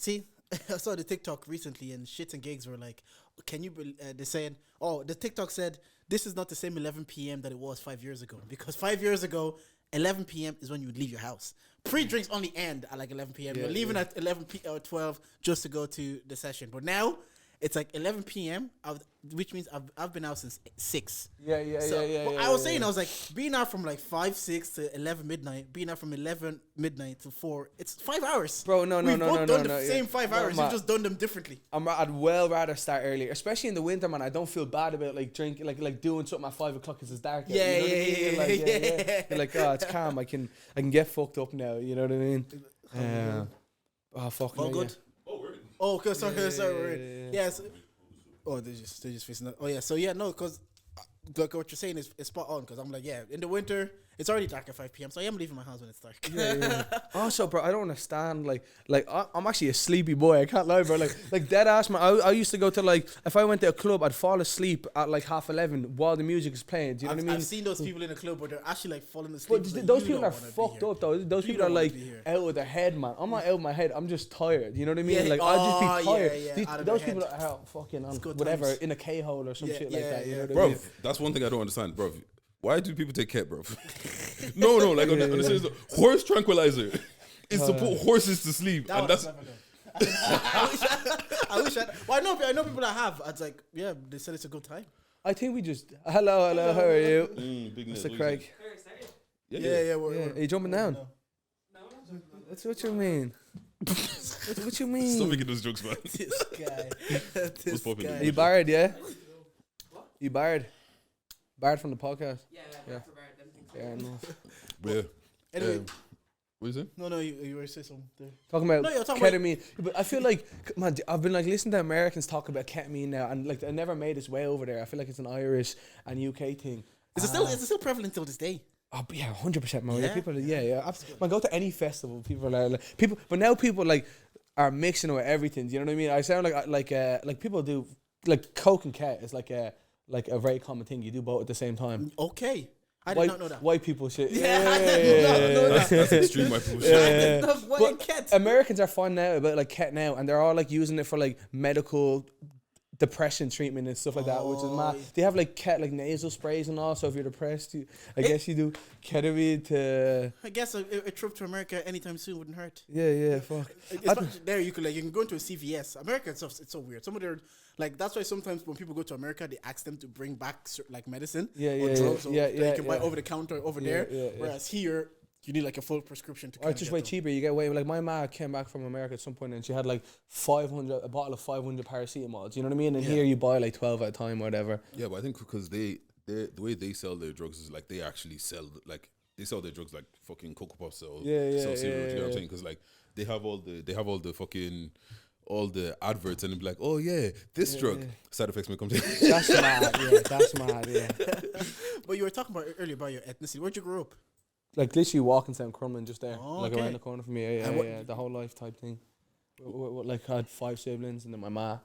See, I saw the TikTok recently, and shits and gigs were like, "Can you?" They saying, "Oh, the TikTok said this is not the same 11 p.m. that it was 5 years ago because 5 years ago, 11 p.m. is when you would leave your house. Pre-drinks only end at like 11 p.m. You're leaving at 11 p. or 12 just to go to the session. But now it's like 11 p.m. Which means I've been out since 6. Yeah. I was saying, I was like, being out from like 5, 6 to 11 midnight, being out from 11 midnight to 4, it's 5 hours. Bro, no. We've both done the same 5 hours. You've just done them differently. I'd well rather start earlier, especially in the winter, man. I don't feel bad about like drinking, like doing something at 5 o'clock because it's dark. Yeah. You're like, oh, it's calm. I can get fucked up now. You know what I mean? Oh, fucking. All good. Oh, okay, sorry. Yes. Oh, they're just facing that. Oh yeah. So yeah, no, because like what you're saying is spot on. Because I'm like, yeah, in the winter it's already dark at 5 p.m. So I am leaving my house when it's dark. Yeah. Also, bro, I don't understand. Like I'm actually a sleepy boy. I can't lie, bro. Like dead ass, man. I used to go to like, if I went to a club, I'd fall asleep at like 11:30 while the music is playing. Do you know what I mean? I've seen those people in a club where they're actually like falling asleep. But like, those people are fucked up though. Those people are like out of their head, man. I'm not out of my head. I'm just tired. You know what I mean? Yeah. Like I'll just be tired. Yeah. Those people are out fucking on whatever times. in a K-hole or some shit like that. You know what I Bro, mean? that's one thing I don't understand, bro. Why do people take cat, bro? No, like on the serious, horse tranquilizer is to put horses to sleep, That and that's I wish. Well, I know people that have. It's like, yeah, they said it's a good time. I think we just hello, how are you, big Mr. Craig? Yeah. Are you jumping down? No. What you mean? what you mean? Stop making those jokes, man. This guy. What's popping? Are you barred? Yeah. You barred? Barred from the podcast? Yeah. For Barrett, didn't think so. Fair enough. Yeah. Anyway, What is it? no, you were saying something there. Talking about No, you're talking ketamine, but I feel like, man, I've been like listening to Americans talk about ketamine now, and like it never made its way over there. I feel like it's an Irish and UK thing. Is it still prevalent till this day? Oh, but yeah, 100%, man. Yeah? People, man, go to any festival. People are like people, but now people like are mixing with everything. Do you know what I mean? I sound like people do like coke and ket is like a very common thing. You do both at the same time. Okay. I did not know that. White people shit. I did not know that. That's extreme white people shit. I didn't know what But cat. Americans are finding out about like ket now, and they're all like using it for like medical depression treatment and stuff like that, which is mad. They have like ket like nasal sprays and all. So if you're depressed, I guess you do ketamine to. I guess a trip to America anytime soon wouldn't hurt. Yeah, fuck. It's not there. You can go into a CVS. America itself, it's so weird. Some of their like that's why sometimes when people go to America, they ask them to bring back like medicine or drugs or that you can buy over the counter over there. Whereas here, you need like a full prescription to. Or it's just way cheaper. You get away with like my ma came back from America at some point and she had like a bottle of 500 paracetamol. Do you know what I mean? And here you buy like 12 at a time or whatever. Yeah, but I think because the way they sell their drugs is like they actually sell like they sell their drugs like fucking Cocoa Puffs sell cereal. You know what I'm saying? Because like they have all the fucking all the adverts and they'll be like, oh yeah, this drug side effects may come to. That's mad. Yeah. But you were talking about earlier about your ethnicity. Where'd you grow up? Like literally walking down Crumlin just there, like okay. around the corner from me. Yeah, the whole life type thing. Like I had 5 siblings and then my ma.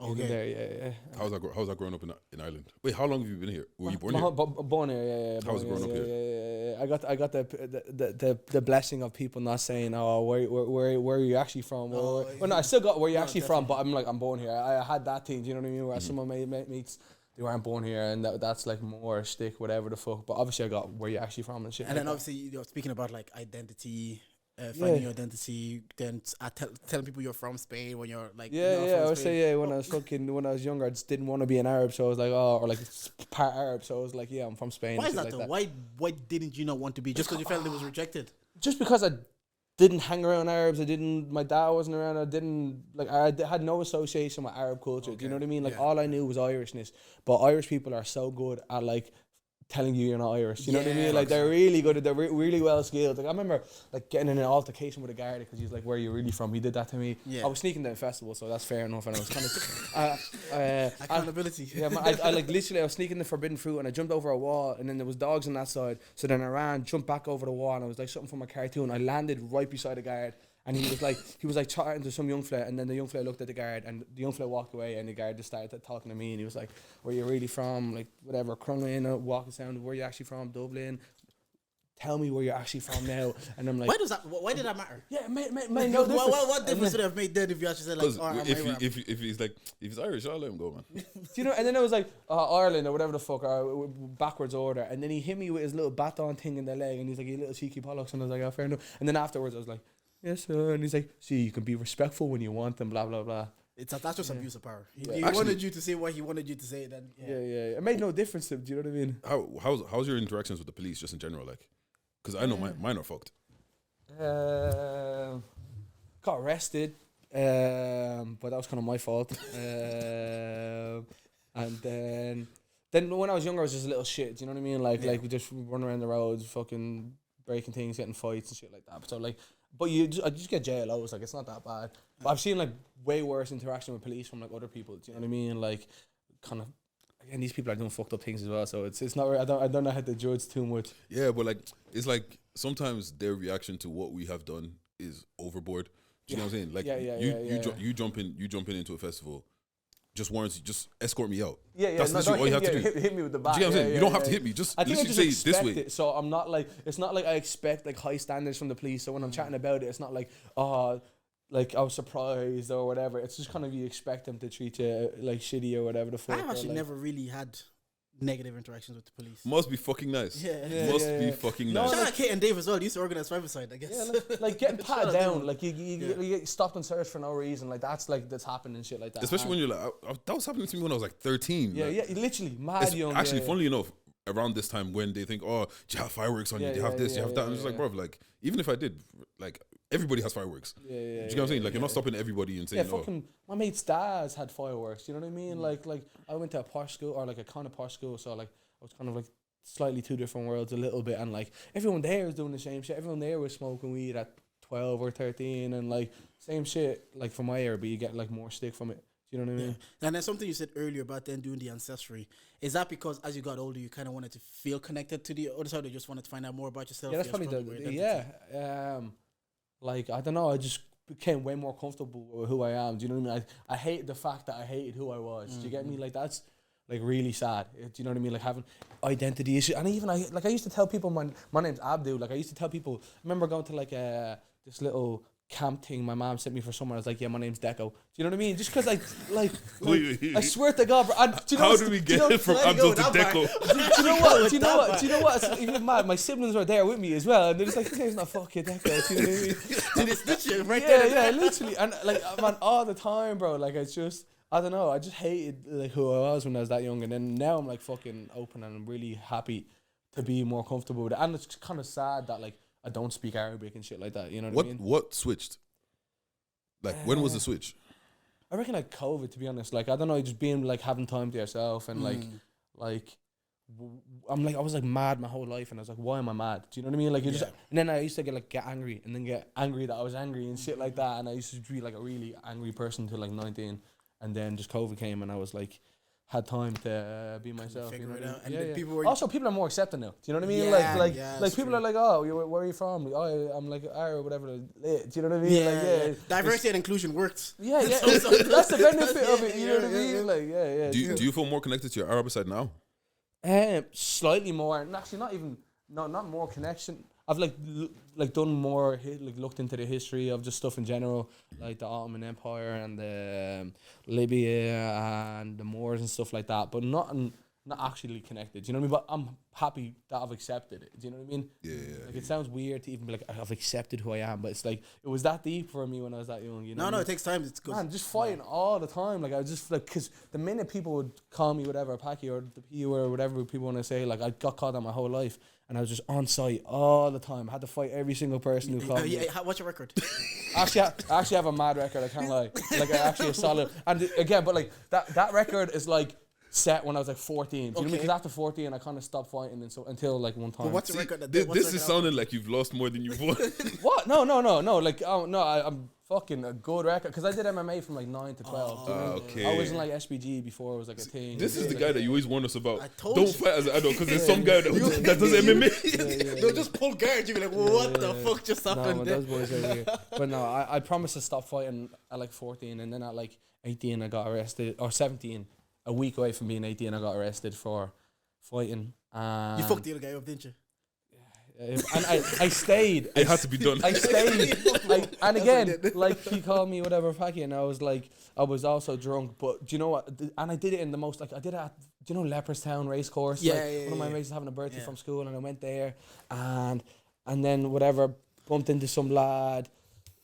Okay. There, yeah. How's that growing up in Ireland? Wait, how long have you been here? Were you born here? Born here, yeah. How's it growing up here? Yeah. I got the blessing of people not saying, oh, where are you actually from? Well, no, I still got where you actually from, but I'm born here. I had that thing. Do you know what I mean? Where some of my mates, they weren't born here, and that's like more shtick, whatever the fuck. But obviously, I got where you actually from and shit. And then obviously, speaking about like identity. Finding your identity, then telling people you're from Spain when you're like I would say when I was younger I just didn't want to be an Arab, so I was like or like part Arab, so I was like I'm from Spain. Why is that like though? that. Why didn't you not want to be just because you felt it was rejected? Just because I didn't hang around Arabs, my dad wasn't around. I had no association with Arab culture. Do you know what I mean? Like all I knew was Irishness, but Irish people are so good at like telling you you're not Irish. You know what I mean? Like they're really good at, they're really well skilled. Like I remember like getting in an altercation with a guard because he's like, where are you really from? He did that to me. I was sneaking down festival, so that's fair enough, and I was kind of accountability. I like literally I was sneaking the forbidden fruit and I jumped over a wall and then there was dogs on that side, so then I ran, jumped back over the wall, and I was like something from a cartoon. I landed right beside a guard. And he was like chatting to some young fella, and then the young fella looked at the guard, and the young fella walked away, and the guard just started talking to me, and he was like, "Where you really from? Like whatever, Crumlin, walking sound. Where you actually from? Dublin." tell me where you're actually from now. And I'm like, why did that matter? yeah, mate, no difference. What difference would it have made then if you actually said like, if he's Irish, I'll let him go, man. Do you know? And then I was like, Ireland or whatever the fuck, or backwards order. And then he hit me with his little baton thing in the leg, and he's like, you little cheeky bollocks. And I was like, oh, fair enough. And then afterwards, I was like, yes, sir. And he's like, see, you can be respectful when you want them, blah blah blah. That's just abuse of power. He Actually, wanted you to say what he wanted you to say. Then Yeah. It made no difference to him. Do you know what I mean? How's your interactions with the police just in general, like? Because I know mine are fucked. Got arrested, but that was kind of my fault. And then when I was younger, I was just a little shit. Do you know what I mean? Like we just run around the roads, fucking breaking things, getting fights and shit like that. So like, but I just get jail. I was like, it's not that bad. But I've seen like way worse interaction with police from like other people. Do you know what I mean? Like, kind of. And these people are doing fucked up things as well, so it's not. I don't know how to judge too much. Yeah, but like it's like sometimes their reaction to what we have done is overboard. Do you know what I'm saying? Like you jump in into a festival, just escort me out. Yeah. That's literally all you have to do. Hit me with the bat. Do you know what I'm saying? You don't have to hit me. Just I think I literally just say expect this way. it, so I'm not like, it's not like I expect like high standards from the police. So when I'm chatting about it, it's not like like I was surprised or whatever. It's just kind of you expect them to treat you like shitty or whatever the fuck. I've actually like, never really had negative interactions with the police. Must be fucking nice. Must be fucking No, nice. Shout out Kate and Dave as well. They used to organize five-a-side, I guess. Yeah, like getting patted down, like you get stopped and searched for no reason, like that's happened and shit like that. Especially when you're like, that was happening to me when I was like 13. Yeah, like, literally mad young. Actually, funnily enough, around this time when they think, oh, do you have fireworks on you? Do you have this? Do you have that? I'm just like, bro, like even if I did, like everybody has fireworks. Do you know what I'm saying? Like you're not stopping everybody and saying, fucking my mate's dads had fireworks. You know what I mean? Like I went to a posh school, or like a kind of posh school, so like I was kind of like slightly two different worlds a little bit, and like everyone there was doing the same shit. Everyone there was smoking weed at 12 or 13, and like same shit like from my era, but you get like more stick from it. Do you know what I mean? And then something you said earlier about then doing the ancestry. Is that because as you got older, you kind of wanted to feel connected to the other side, or you just wanted to find out more about yourself? Yeah, that's probably like I don't know, I just became way more comfortable with who I am. Do you know what I mean? I hate the fact that I hated who I was. Do you get me? Like that's like really sad. Do you know what I mean? Like having identity issues. And even I used to tell people my name's Abdul. Like I used to tell people, I remember going to like this little camp thing my mom sent me for someone. I was like, yeah, my name's Deco. Do you know what I mean? Just because I swear to God, bro. And do you know how do we get it from Abdul to Deco? Do you know what? It's even mad. My siblings were there with me as well, and they're just like, his name's not fucking Deco. Do you know what I mean? And it's literally right there. Yeah, literally. And like, man, all the time, bro. Like, it's just, I don't know. I just hated like who I was when I was that young, and then now I'm like fucking open, and I'm really happy to be more comfortable with it. And it's kind of sad that like I don't speak Arabic and shit like that. You know what I mean? What switched? Like when was the switch? I reckon like COVID, to be honest. Like I don't know, just being like having time to yourself and I'm like I was like mad my whole life, and I was like, why am I mad? Do you know what I mean? Like you just, and then I used to get angry, and then get angry that I was angry and shit like that, and I used to be like a really angry person till like 19, and then just COVID came, and I was like had time to be myself. You know what I mean? And people were also people are more accepting now. Do you know what I mean? Like people are like, oh, where are you from? Oh, I'm like or whatever. Do you know what I mean? Yeah. Diversity and inclusion works. Yeah. That's the benefit of it. You know what I mean? Like yeah. Do you feel more connected to your Arab side now? Slightly more, and actually not more connection. I've like done more, looked into the history of just stuff in general, like the Ottoman Empire and the Libya and the Moors and stuff like that, but not actually connected. Do you know what I mean? But I'm happy that I've accepted it. Do you know what I mean? Yeah. Like it sounds weird to even be like I've accepted who I am, but it's like it was that deep for me when I was that young. You know? No, it takes time. It's good. Man, just fighting all the time. Like I was just like, because the minute people would call me whatever, Khaki or the PU or whatever people want to say, like I got called out my whole life, and I was just on site all the time. I had to fight every single person who called me. What's your record? I actually have a mad record. I can't lie. Like actually a solid. And again, but like that record is like set when I was like 14. Do you know what I mean? Because after 14, I kind of stopped fighting, and so until like one time. But what's the record? This is sounding like you've lost more than you've won. What? No. Like, I'm fucking a good record, because I did MMA from like 9 to 12. Okay. I was in like SBG before it was like a thing. This is the guy that you always warn us about. Don't you. fight as an adult, because there's some guy that does MMA. They'll just pull guard. You'll be like, what the fuck just happened? Those boys are weird. But no, I promised to stop fighting at like 14, and then at like 18 I got arrested, or 17. A week away from being 18, I got arrested for fighting. You fucked the other guy up, didn't you? And I stayed. It had to be done. I stayed. And again, like he called me whatever Khaki, and I was like, I was also drunk. But do you know what? And I did it in the most, like I did it at, do you know Leopardstown racecourse? Yeah, like, one of my mates was having a birthday from school, and I went there, and then whatever, bumped into some lad.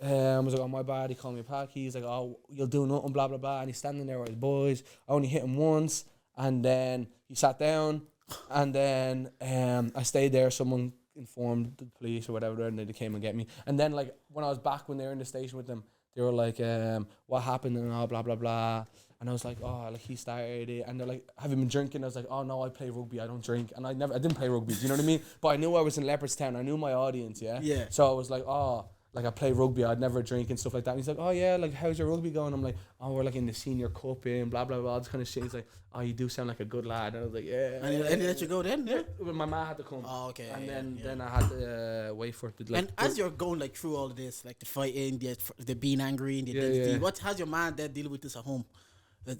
Was like, oh my bad. He called me Khaki. He's like, oh, you'll do nothing, blah blah blah. And he's standing there with his boys. I only hit him once, and then he sat down, and then I stayed there. Someone informed the police or whatever, and they came and get me. And then like when I was back, when they were in the station with them, they were like, what happened and all blah blah blah. And I was like, oh, like he started it. And they're like, have you been drinking? I was like, oh no, I play rugby, I don't drink. And I didn't play rugby, do you know what I mean? But I knew I was in Leopardstown, I knew my audience, yeah. So I was like, oh, like I play rugby, I'd never drink and stuff like that. And he's like, oh yeah, like how's your rugby going? I'm like, oh, we're like in the senior cup and blah blah blah, this kind of shit. He's like, oh, you do sound like a good lad. And I was like, yeah. And he let you go then? Yeah. Well, my ma had to come. Oh, okay. And then I had to wait for it. Like, and as you're going like through all of this, like the fighting, the being angry, and the identity, how's your man there dealing with this at home?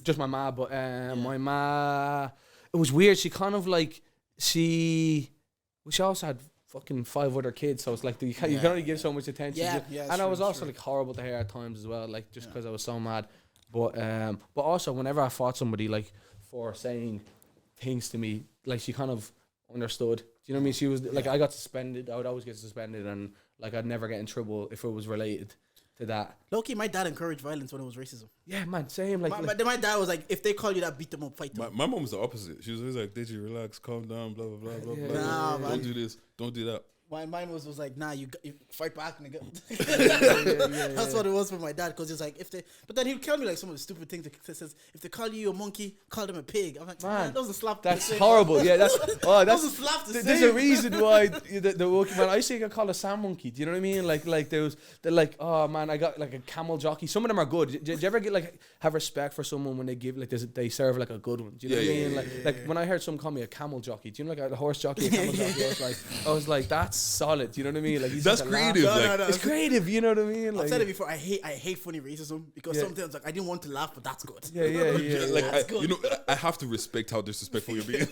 Just my ma, but my ma, it was weird. She kind of like, she also had fucking 5 other kids, so it's like you can only give so much attention. And I was also like horrible to her at times as well, like just because I was so mad. But also whenever I fought somebody like for saying things to me, like she kind of understood. Do you know what I mean? She was like, I got suspended. I would always get suspended, and like I'd never get in trouble if it was related to that. Low-key, my dad encouraged violence when it was racism. Yeah, man, same. Like my dad was like, if they call you that, beat them up, fight them. My mom was the opposite. She was always like, Deji, relax, calm down, blah blah blah blah blah. Nah, don't do this, don't do that. Mine was like, nah, you fight back, nigga. That's what it was for my dad, because it's like, but then he'd tell me like some of the stupid things. That says, if they call you a monkey, call them a pig. I'm like, man, that doesn't slap. That's horrible. Yeah, that's slap the there's a reason why the monkey man. I used to get called a sand monkey. Do you know what I mean? Like they're like, oh man, I got like a camel jockey. Some of them are good. Do you ever get like have respect for someone when they give like they serve like a good one? Do you know what I mean? Like when I heard someone call me a camel jockey, do you know like a horse jockey, a camel jockey? I was like, that's solid. Do you know what I mean? Like that's creative. No, it's creative. You know what I mean? Like, I've said it before. I hate funny racism, because sometimes like I didn't want to laugh, but that's good. Like I have to respect how disrespectful you're being.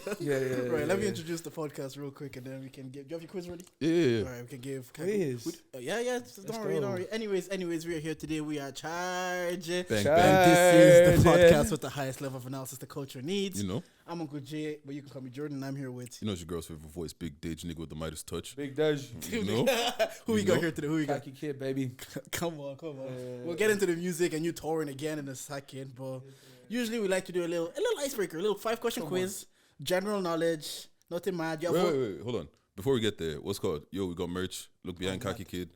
Right. Let me introduce the podcast real quick, and then we can give. Do you have your quiz ready? Yeah. All right, we can give quiz. Don't worry. Anyways, we are here today. We are charging. Bang, This is the podcast with the highest level of analysis the culture needs. You know. I'm Uncle Jay, but you can call me Jordan. I'm here with. You know, it's your girl's favorite voice, Big Dej, nigga with the Midas touch. Big Dej. You know? Who we got here today? Who we got? KhakiKid, baby. Come on. We'll get into the music and you touring again in a second, but usually we like to do a little icebreaker, a little 5-question quiz, general knowledge, nothing mad. Wait, hold on. Before we get there, what's called? Yo, we got merch. Look behind KhakiKid.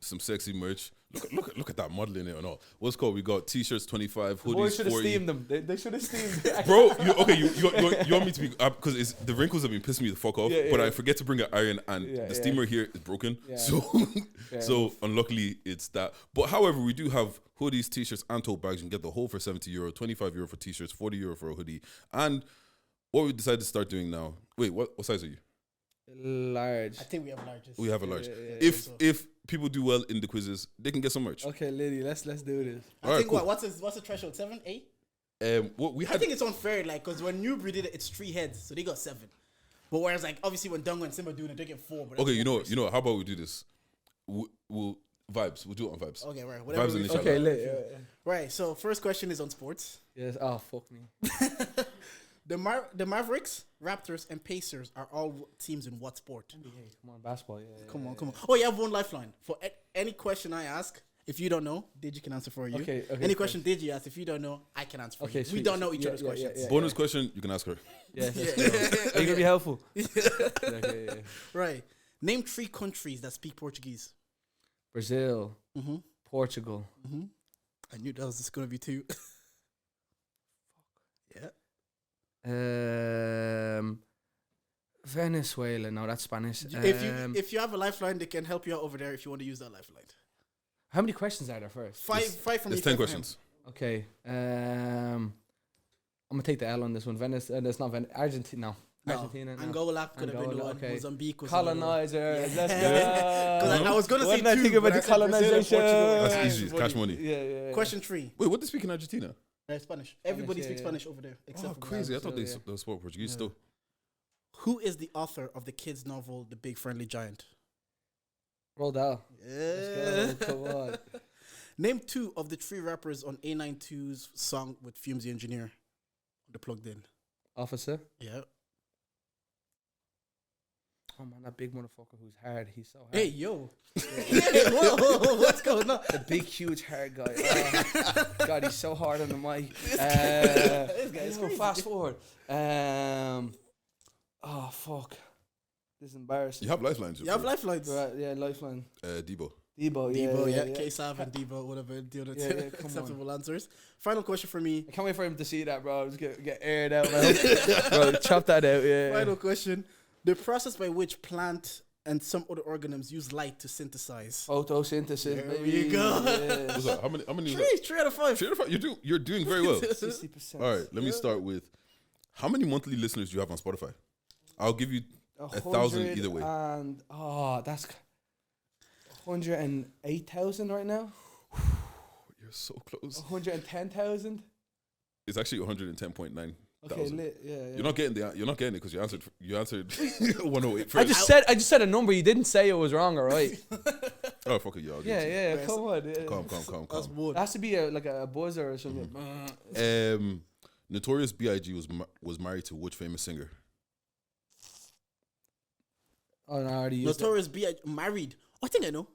Some sexy merch. Look at that modeling it and all. What's called? We got t-shirts 25, hoodies. Boys should have steamed them. They should have steamed them. Bro, you want me to be because the wrinkles have been pissing me the fuck off. But I forget to bring an iron, and the steamer here is broken. Yeah. So unluckily it's that. But however, we do have hoodies, t-shirts, and tote bags. You can get the whole for €70, €25 for t-shirts, €40 for a hoodie. And what we decided to start doing now. Wait, what size are you? Large. I think we have larges. We have a large. If people do well in the quizzes, they can get some merch. Okay, lady, let's do this. I think cool. What's the threshold? 7, 8? I think it's unfair, like, because when Newbury did it, it's 3 heads, so they got 7. But whereas, like, obviously when Dungo and Simba do it, they get 4. But okay, you know. How about we do this? We'll vibes. We'll do it on vibes. Okay, right. Vibes and okay, right. So first question is on sports. Yes. Oh, fuck me. The Mavericks, Raptors, and Pacers are all teams in what sport? NBA. Come on, basketball. Yeah. Come on. Oh, you have one lifeline. For any question I ask, if you don't know, Digi can answer for you. Okay. Any question Digi asks, if you don't know, I can answer for you. Sweet. We don't know each other's questions. Yeah. Bonus question, you can ask her. Yeah. Are you gonna be helpful? Okay. Right. Name 3 countries that speak Portuguese. Brazil. Mm-hmm. Portugal. Mm-hmm. I knew that was just gonna be 2. Yeah. Venezuela. No, that's Spanish. If you have a lifeline, they can help you out over there if you want to use that lifeline. How many questions are there first? 5 from me. There's 10 questions. Okay. I'm gonna take the L on this one. That's not Argentina. No. Argentina. Angola could have been the one. Okay. Mozambique was colonizer. Yeah. Let's go. I was gonna say 2. I think about the colonization. That's easy. It's cash money. Yeah. Question 3. Wait, what do they speak in Argentina? Spanish. Everybody speaks Spanish over there. Except for crazy. I thought they Brazil, spoke Portuguese still. Who is the author of the kids' novel The Big Friendly Giant? Roll down. Yeah. Let's go. Come on. Name 2 of the 3 rappers on A92's song with Fumes the Engineer. The Plugged In. Officer. Yeah. Oh man, that big motherfucker who's hard. He's so hard. Hey, yo. Whoa, what's going on? The big, huge, hard guy. Oh, God, he's so hard on the mic. This guy's crazy. Fast forward. Oh, fuck. This is embarrassing. You have lifelines. You have lifelines. Right, yeah, lifeline. Debo. Debo, yeah. K-Sav and Debo, whatever the other Yeah, come acceptable answers. Final question for me. I can't wait for him to see that, bro. Just get aired out, man. Bro, chop that out, yeah. Final question. The process by which plant and some other organisms use light to synthesize. Photosynthesis, There baby. you go. Yeah. What's that? How many? 3 out of 5. 3 out of 5. You're doing very well. 60%. All right, let me start with how many monthly listeners do you have on Spotify? I'll give you 1,000 either way. And that's 108,000 right now. You're so close. 110,000. It's actually 110.9. Okay, lit. Yeah. You're not getting it because you answered 108 first. I just said a number. You didn't say it was wrong, all right? Oh fuck it, y'all. Yeah. Come on. Yeah. Calm. That's wood. It has to be a buzzer or something. Notorious B.I.G. was married to which famous singer? Oh, no, I already used Notorious B.I.G. married. Oh, I think I know. Do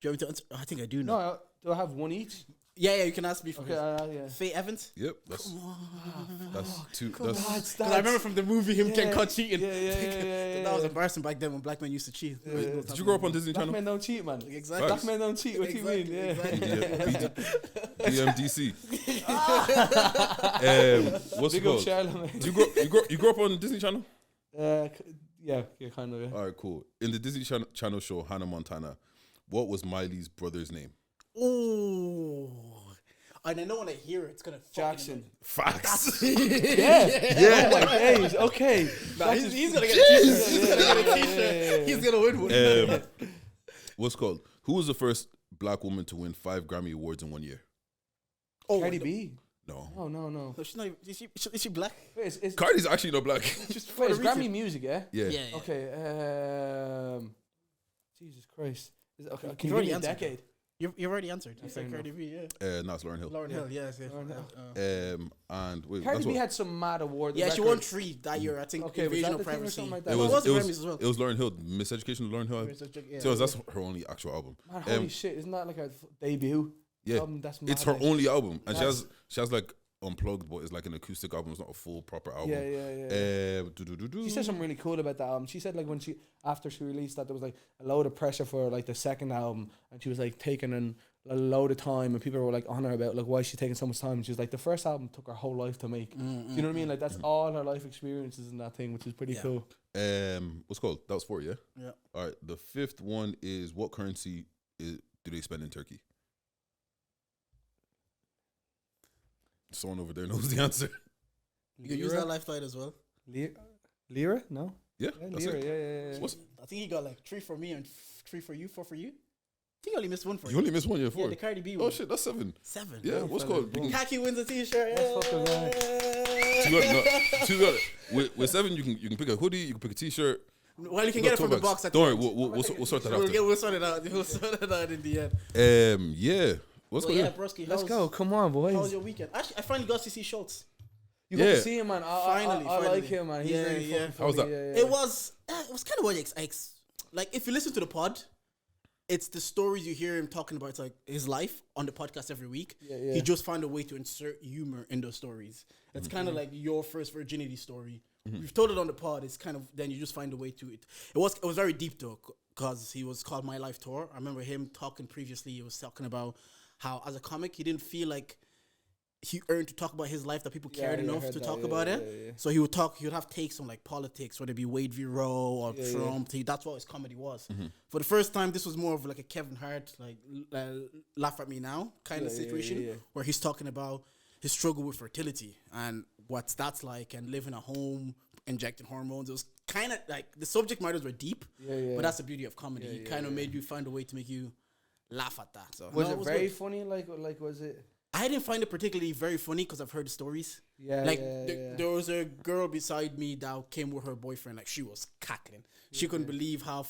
you want me to answer? I think I do it. know. No, do I have one each? Yeah, you can ask me for Okay, yeah. Faye Evans. Yep, that's two. Because I remember from the movie him getting caught cheating. Yeah. That was embarrassing back then when black men used to cheat. Did you grow up on Disney Black Channel? men don't cheat, man. Exactly. Black men don't cheat. What do you mean? Yeah. BMDC. What's it Big up called? Charlemagne. You grew up on Disney Channel? Yeah, kind of. Yeah. All right, cool. In the Disney Channel show Hannah Montana, what was Miley's brother's name? Oh, and I know when I hear it, it's gonna Jackson. Facts. Yeah. Oh my days. Okay. Nah, he's gonna get a t-shirt. He's gonna get a t-shirt. He's gonna win one. What's called? Who was the first black woman to win 5 Grammy Awards in 1 year? Oh, Cardi B. No. Oh no. No, she's not. Is she black? Wait, Cardi's actually not black. it's Grammy music, yeah. Yeah. Okay. Jesus Christ. Okay. Can You've you already give me a answered. decade? You've already answered. You said fair Cardi B, yeah. No, it's Lauryn Hill. Lauren Hill, yes. Lauryn Hill. And wait, Cardi that's B what, had some mad awards. Yeah, she won 3 that year. I think. Okay, was Invasion that of the thing or Privacy. something like that? it Well, was the Grammys as well. it was Lauryn Hill, Miseducation of Lauryn Hill. Yeah. So that's her only actual album. Man, holy shit! Isn't that like a debut? Yeah, That's mad, it's her like. only album, and she has like Unplugged, but it's like an acoustic album. It's not a full proper album. Yeah. She said something really cool about that album. She said like when after she released that there was like a load of pressure for like the second album, and she was like taking in a load of time, and people were like on her about like why is she taking so much time. And she was like the first album took her whole life to make. Do you know what I mean? Like that's all her life experiences in that thing, which is pretty cool. What's called? That was 4, yeah. Yeah. All right. The 5th one is what currency do they spend in Turkey? Someone over there knows the answer. You can use that lifeline as well. Lira? No. Yeah, that's Lira. it. Yeah. I think he got like 3 for me and 3 for you, 4 for you. I think you only missed 1 for You only missed 1, yeah, 4. Yeah, the Cardi B one. Oh shit, that's 7. 7. Yeah, what's called? Khaki wins a t-shirt. That's fucking With 7, you can pick a hoodie, you can pick a t-shirt. Well, you can get it from the box. Don't worry, we'll sort that out. We'll sort it out. We'll sort it out in the end. Yeah. What's Well, going yeah, on? broski. Let's go. Come on, How was boys. your weekend? Actually, I finally got to see Schultz. You got Yeah. to see him, man. Finally. I like him, man. He's Yeah, really yeah. fucking How was funny. that? Yeah. It was kind of what like if you listen to the pod, it's the stories you hear him talking about. It's like his life on the podcast every week. Yeah. He just found a way to insert humor in those stories. It's kind of like your first virginity story. We've told it on the pod. It's kind of then you just find a way to it. It was very deep though, because he was called My Life Tour. I remember him talking previously. He was talking about how as a comic he didn't feel like he earned to talk about his life, that people cared enough to talk about it. Yeah. So he would have takes on like politics, whether it be Wade v. Roe or Trump. That's what his comedy was. For the first time, this was more of like a Kevin Hart, like laugh at me now kind of situation, where he's talking about his struggle with fertility and what that's like, and living at home, injecting hormones. It was kind of like the subject matters were deep, but that's the beauty of comedy. He kind of made you find a way to make you laugh at that. So Was it was very good. funny? Like was it? I didn't find it particularly very funny because I've heard the stories. Yeah, like yeah. there was a girl beside me that came with her boyfriend. Like she was cackling. She couldn't believe how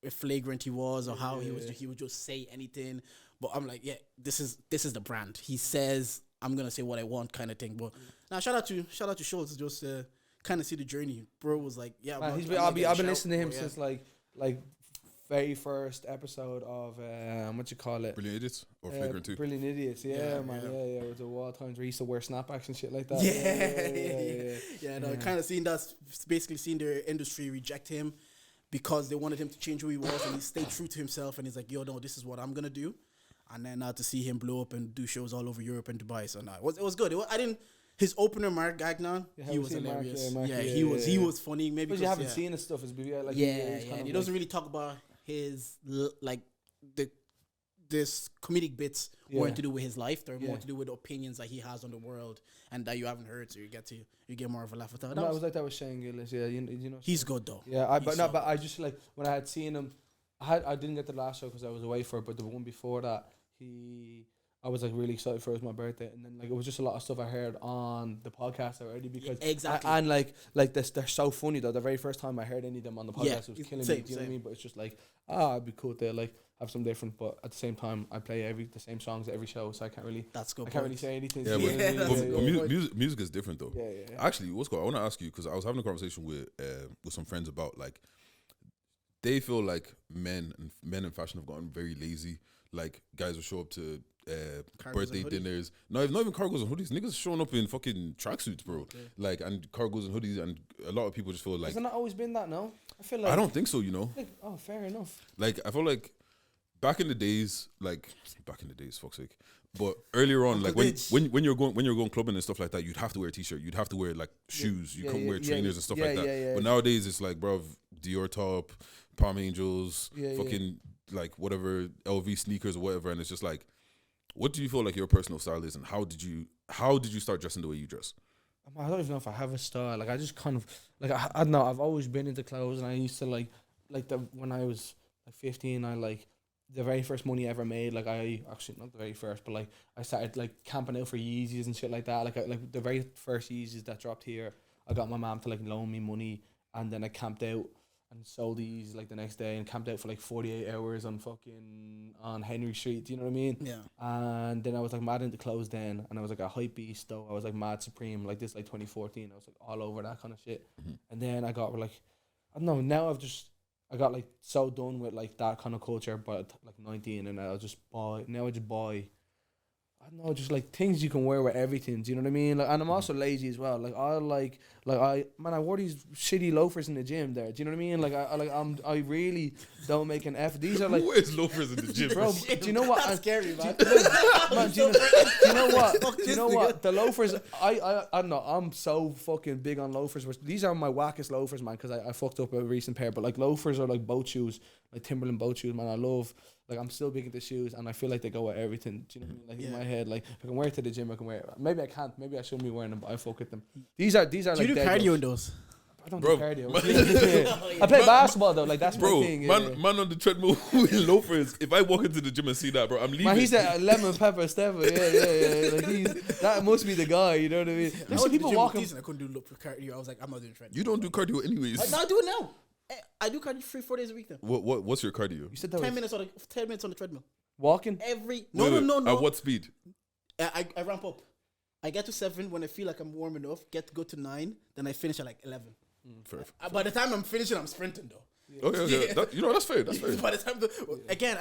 flagrant he was, or how he would just say anything. But I'm like, yeah, this is the brand. He says I'm gonna say what I want, kind of thing. But now shout out to Schultz. Just kind of see the journey. Bro was like, yeah. Man, I've been listening to him since like very first episode of what you call it? Brilliant Idiots or Flagrant 2? Brilliant Idiots, yeah, man. Yeah. It was a wild times where he used to wear snapbacks and shit like that. Yeah. No, kind of seeing that, basically seeing their industry reject him because they wanted him to change who he was, and he stayed true to himself, and he's like, yo, no, this is what I'm gonna do. And then now to see him blow up and do shows all over Europe and Dubai, so it was good. His opener, Mark Gagnon, he was hilarious. He was funny. Maybe because you haven't seen his stuff. He doesn't really talk about his this comedic bits weren't to do with his life. They're more to do with the opinions that he has on the world and that you haven't heard. So you get more of a laugh at that. I was like that with Shane Gillis. Yeah, you know. He's good though. Yeah, but I just like when I had seen him, I didn't get the last show because I was away for it. But the one before that, I was like really excited for it was my birthday, and then like it was just a lot of stuff I heard on the podcast already because exactly. And like this, they're so funny though. The very first time I heard any of them on the podcast, it was killing me. Do you know what I mean? But it's just like it'd be cool to like have some different. But at the same time, I play the same songs at every show, so I can't really. That's good. I can't really say anything. Yeah, music is different though. Yeah. Actually, what's cool? I want to ask you because I was having a conversation with some friends about like they feel like men in fashion have gotten very lazy. Like guys will show up to birthday dinners. Not even cargos and hoodies. Niggas showing up in fucking tracksuits, bro. Okay. Like and cargos and hoodies, and a lot of people just feel like. Hasn't that always been that? No, I feel like I don't think so. You know. Like, oh, fair enough. Like I feel like back in the days, fuck's sake. But earlier on, like when you're going clubbing and stuff like that, you'd have to wear a t-shirt. You'd have to wear like shoes. You couldn't wear trainers and stuff like that. Yeah. But nowadays it's like, bro, Dior top, Palm Angels, fucking like whatever LV sneakers or whatever, and it's just like, what do you feel like your personal style is, and how did you start dressing the way you dress? I don't even know if I have a style. Like I just kind of like I don't know. I've always been into clothes, and I used to like when I was like 15, I like the very first money I ever made. Like I actually not the very first, but like I started like camping out for Yeezys and shit like that. Like the very first Yeezys that dropped here, I got my mom to like loan me money, and then I camped out and sold these like the next day and camped out for like 48 hours on Henry Street. Do you know what I mean? Yeah. And then I was like mad into clothes then, and I was like a hype beast though. I was like mad supreme like this like 2014. I was like all over that kind of shit. Mm-hmm. And then I got like I don't know. Now I got like so done with like that kind of culture, but like 19, and I just buy. I don't know, just like things you can wear with everything. Do you know what I mean? Like, and I'm also lazy as well. Like I wore these shitty loafers in the gym there. Do you know what I mean? I really don't make an effort. These are like who wears loafers in the gym, bro? Do you know what? That's scary, man. Do you know what? Do you know what? The loafers. I don't know. I'm so fucking big on loafers. These are my wackest loafers, man. Because I fucked up a recent pair. But like loafers are like boat shoes, like Timberland boat shoes, man. I love. Like I'm still big into shoes, and I feel like they go with everything. Do you know what I mean? Like in my head, like if I can wear it to the gym, I can wear it. Maybe I can't. Maybe I shouldn't be wearing them, but I fuck with them. These are. Do you like do cardio in those? I don't do cardio. I play basketball though. Like that's my thing. Man on the treadmill with loafers. If I walk into the gym and see that, bro, I'm leaving. Man, he's a lemon pepper stepper. Yeah. Like that must be the guy. You know what I mean? There's people walking. I couldn't do cardio. I was like, I'm not doing treadmill. You don't do cardio anyways. I do it now. I do cardio 3-4 days a week. Then what's your cardio? You said that 10 minutes on the treadmill. Walking No. At what speed? I ramp up. I get to 7 when I feel like I'm warm enough. Go to 9, then I finish at like 11. Fair. By the time I'm finishing, I'm sprinting though. Yeah. Okay. That's fair. That's fair. By the time again,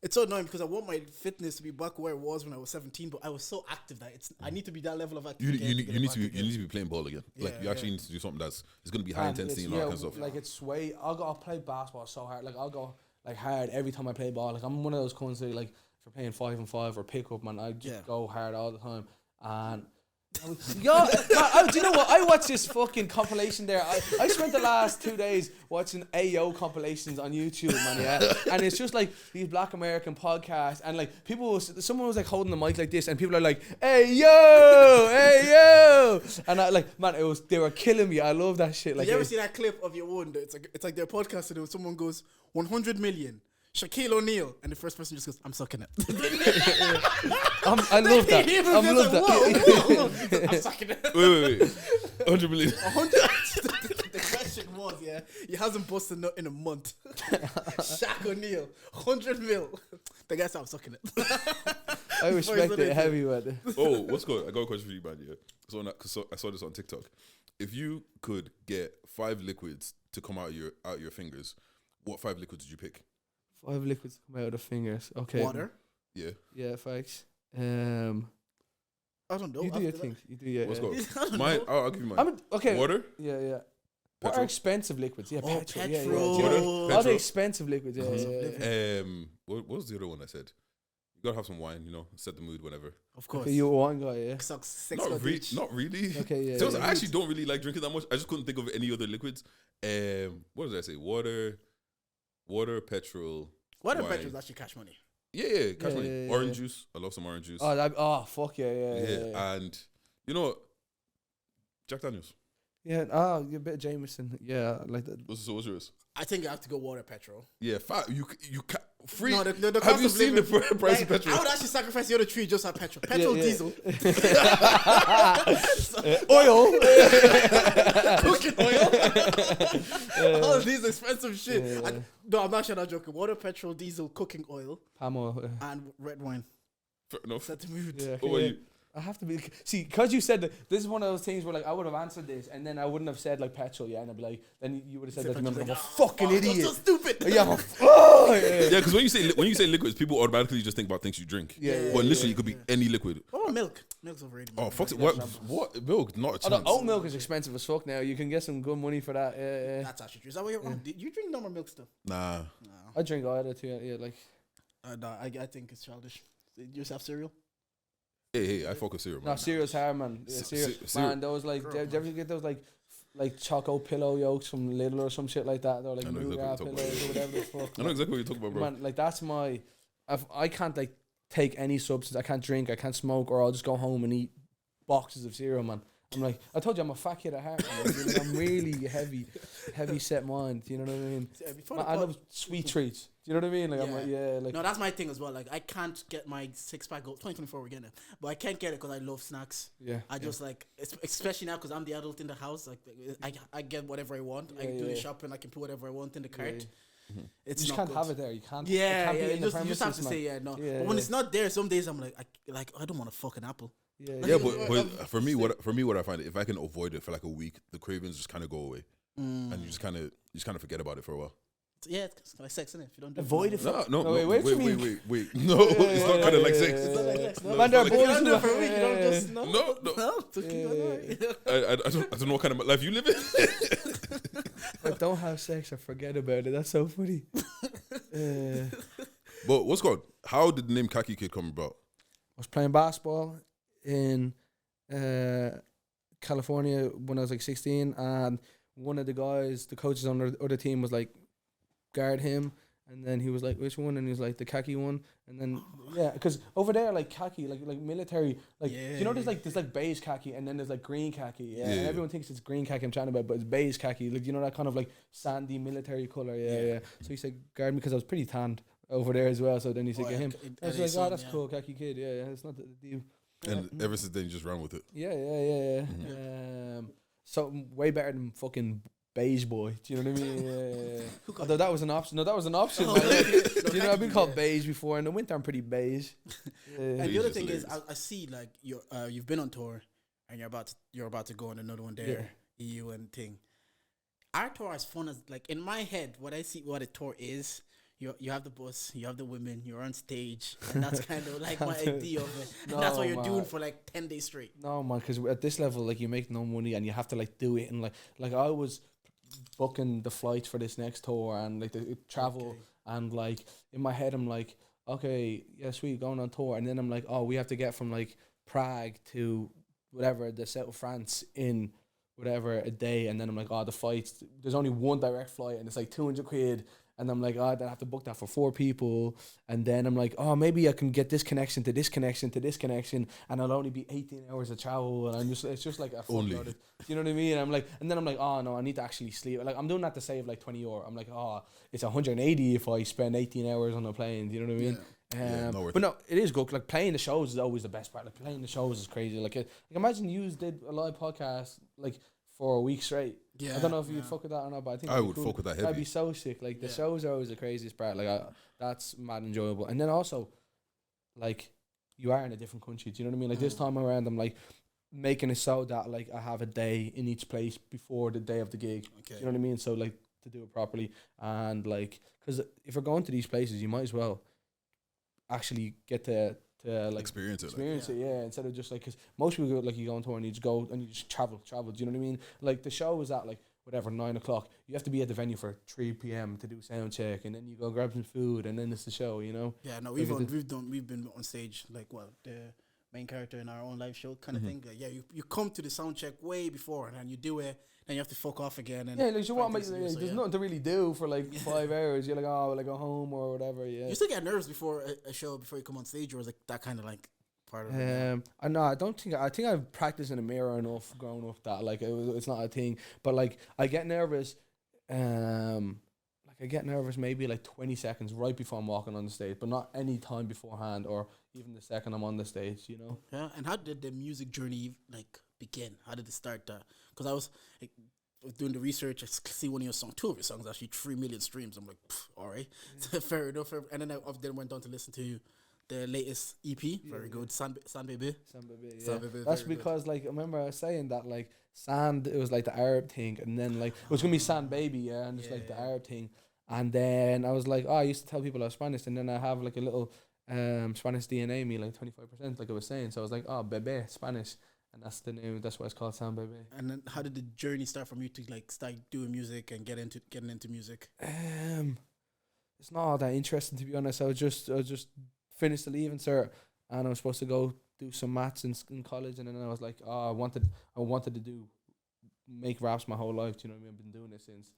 it's so annoying because I want my fitness to be back where it was when I was 17, but I was so active that I need to be that level of activity. You need to be playing ball again. Like you actually need to do something it's going to be high intensity and all that kind of stuff. Like it's way. I'll play basketball so hard. Like I'll go like hard every time I play ball. Like I'm one of those cunts that like if you're playing 5-on-5 or pick up, man, I just go hard all the time. And do you know what? I watched this fucking compilation there. I spent the last 2 days watching AO compilations on YouTube, man. Yeah, and it's just like these Black American podcasts, and like someone was like holding the mic like this, and people are like, "Hey yo," and I like, man, they were killing me. I love that shit. Like, you ever see that clip of your one? It's like they're podcasting and someone goes 100 million. Shaquille O'Neal, and the first person just goes, I'm sucking it. I love that. He even I feels love like, that. whoa. I'm sucking it. Wait. 100 million. 100. The question was, he hasn't busted nut in a month. Shaq O'Neal, 100 mil. The guy said, I'm sucking it. I respect it heavy with it. Oh, what's good? I got a question for you, man. Yeah. So I saw this on TikTok. If you could get 5 liquids to come out your fingers, what 5 liquids would you pick? 5 liquids come out of the fingers. Okay. Water. Yeah. Yeah, facts. I don't know. You do your thing. You do your. What's I don't good? Mine. know. I'll give you mine. Okay. Water. Yeah. What Petrol? are expensive liquids? Yeah, Oh, petrol. petrol. Yeah. Water. All the Petrol. expensive liquids. Yeah. What was the other one I said? You gotta have some wine, set the mood whenever. Of course. Okay, you one guy, yeah. Six Not really. Okay, yeah. So I actually don't really like drinking that much. I just couldn't think of any other liquids. What did I say? Water, petrol. Water and wine. petrol is actually cash money. Yeah, cash money. yeah, Orange juice. I love some orange juice. Fuck yeah. And Jack Daniels. Yeah, a bit of Jameson. Yeah, I like that. What's yours? I think I have to go water petrol. Yeah, you can free. No, the Have cost you of seen living- the price of petrol? I would actually sacrifice the other 3 just for petrol. Petrol, yeah. diesel, Oil. cooking oil. All of these expensive shit. Yeah. No, I'm actually not joking. Water, petrol, diesel, cooking oil, Palm oil. and red wine. Fair enough. Set the mood. Yeah. What about you? I have to be because you said that this is one of those things where like I would have answered this and then I wouldn't have said like petrol, and I'd be like, then you would have said that. Remember, I'm a fucking idiot. I'm so stupid. Yeah, I'm Yeah, because when you say liquids, people automatically just think about things you drink. Yeah, But literally, it could be any liquid. Oh, milk. Milk's overrated. Oh, fuck it. What? Milk? Not a chance. Oat milk is expensive as fuck now. You can get some good money for that. Yeah. That's actually true. Is that what you're on? Do you drink normal milk still? Nah. I drink either too. Yeah, like No, I think it's childish. Do you just have cereal? Hey, I fuck with cereal, man. no, cereal's hard, man. Yeah, cereal, cereal. man. Those like, do you ever get those like choco pillow yolks from Lidl or some shit like that? They're like I know exactly nougat what you're pillows talking or whatever the fuck. I know exactly what you're talking about, bro. Man, like that's I can't like take any substance. I can't drink. I can't smoke, or I'll just go home and eat boxes of cereal, man. I'm like, I told you I'm a fat kid at heart. Man. I'm really heavy set mind. You know what I mean? Before Man, I love sweet treats. Do you know what I mean? Like, I'm like, like. No, that's my thing as well. Like, I can't get my 6-pack go 2024. We're getting it, but I can't get it because I love snacks. Yeah. I just like, especially now because I'm the adult in the house. Like, I get whatever I want. I can do the shopping. I can put whatever I want in the cart. It's You just not can't good. have it there. You can't. Yeah, it can't be in the you just have to premises, say man. no. But when it's not there, some days I'm like, I don't want a fucking apple. Yeah, but for me, what I find, if I can avoid it for like a week, the cravings just kind of go away, and you just kind of forget about it for a while. Yeah, it's like sex, isn't it? If you don't do Avoid it. it. No, wait. wait. No, it's not kind of like sex. It's not like sex. No, Man, there are if you don't do it boys for a week, you don't who- just no. No. It's okay, I don't know what kind of life you live in. I don't have sex or forget about it. That's so funny. But what's called? How did the name KhakiKid come about? I was playing basketball in California when I was like 16, and one of the guys, the coaches on the other team, was like, guard him. And then he was like, which one? And he was like, the khaki one. And then, yeah, because over there, like khaki, like military, like, you know, there's like beige khaki and then there's like green khaki. Yeah. And everyone thinks it's green khaki I'm chatting about, but it's beige khaki. Like, you know, that kind of like sandy military color. Yeah. So he said, guard me, because I was pretty tanned over there as well. So then he said, get him. I was like, oh, that's cool, KhakiKid. Yeah, it's not the deal. And ever since then, you just ran with it. Yeah. Something way better than fucking beige boy. Do you know what I mean? Yeah. Although that was an option. No, that was an option. Man. You know, I've been called beige before. In the winter, I'm pretty beige. And the other thing is, I see like you've been on tour, and you're about to go on another one there, EU and thing. Our tour is fun as like in my head. What I see, what a tour is. You have the bus, you have the women, you're on stage, and that's kind of like my idea of it. And that's what you're doing for like 10 days straight. No, man, because at this level, like, you make no money and you have to like do it, and like I was booking the flights for this next tour and like the travel, and like in my head I'm like, okay, yeah, sweet, going on tour, and then I'm like, oh, we have to get from like Prague to whatever, the south of France in whatever a day, and then I'm like, oh, the flights, there's only one direct flight and it's like 200 quid. and I'm like, then I have to book that for 4 people, and then I'm like, maybe I can get this connection to this connection to this connection, and I'll only be 18 hours of travel, and it's just like a Only. fuckload. Do you know what I mean? And then I'm like, oh no, I need to actually sleep. Like I'm doing that to save like €20. I'm like, it's 180 if I spend 18 hours on a plane. Do you know what I mean? But no, it is good. Like playing the shows is always the best part. Like playing the shows is crazy. Like imagine you did a live podcast like for a week straight. Yeah, I don't know if you'd fuck with that or not, but I think I would fuck with that heavy. That'd be so sick. Like the shows are always the craziest part. Like that's mad enjoyable. And then also, like you are in a different country. Do you know what I mean? Like this time around, I'm like making it so that like I have a day in each place before the day of the gig. Okay. You know what I mean? So like to do it properly, and like because if you're going to these places, you might as well actually get to like experience it, instead of just like, because most people go, like you go on tour and you just go and you just travel. Do you know what I mean? Like the show is at like whatever 9 o'clock. You have to be at the venue for 3 p.m. to do sound check, and then you go grab some food, and then it's the show. You know? Yeah, no, we've been on stage like the main character in our own live show kind of thing. Like, you come to the sound check way before, and then you do it. Then you have to fuck off again. And like, there's nothing to really do for like 5 hours. You're like, well, I go home or whatever. Yeah. You still get nervous before a show before you come on stage, or is like that kind of like part of it? I don't think. I think I've practiced in the mirror enough growing up that like it's not a thing. But like I get nervous. I get nervous maybe like 20 seconds right before I'm walking on the stage, but not any time beforehand or even the second I'm on the stage. You know. Yeah. And how did the music journey like begin? How did it start? Because I was like, doing the research, I see one of your songs, 2 of your songs actually 3 million streams. I'm like, all right, fair enough. And then I then went on to listen to the latest EP. Very good, Bebe. Bebe. That's because good. Like I remember I was saying that like sand, it was like the Arab thing, and then like it was gonna be sand baby, and it's like the Arab thing. And then I was like, I used to tell people I was Spanish, and then I have like a little Spanish DNA in me, like 25%, like I was saying. So I was like, Bebe, Spanish. And that's the name. That's why it's called Sound Bebe. And then, how did the journey start from you to like start doing music and getting into music? It's not all that interesting, to be honest. I just finished the leaving cert, and I was supposed to go do some maths in college, and then I was like, I wanted to make raps my whole life. Do you know what I mean? I've been doing it since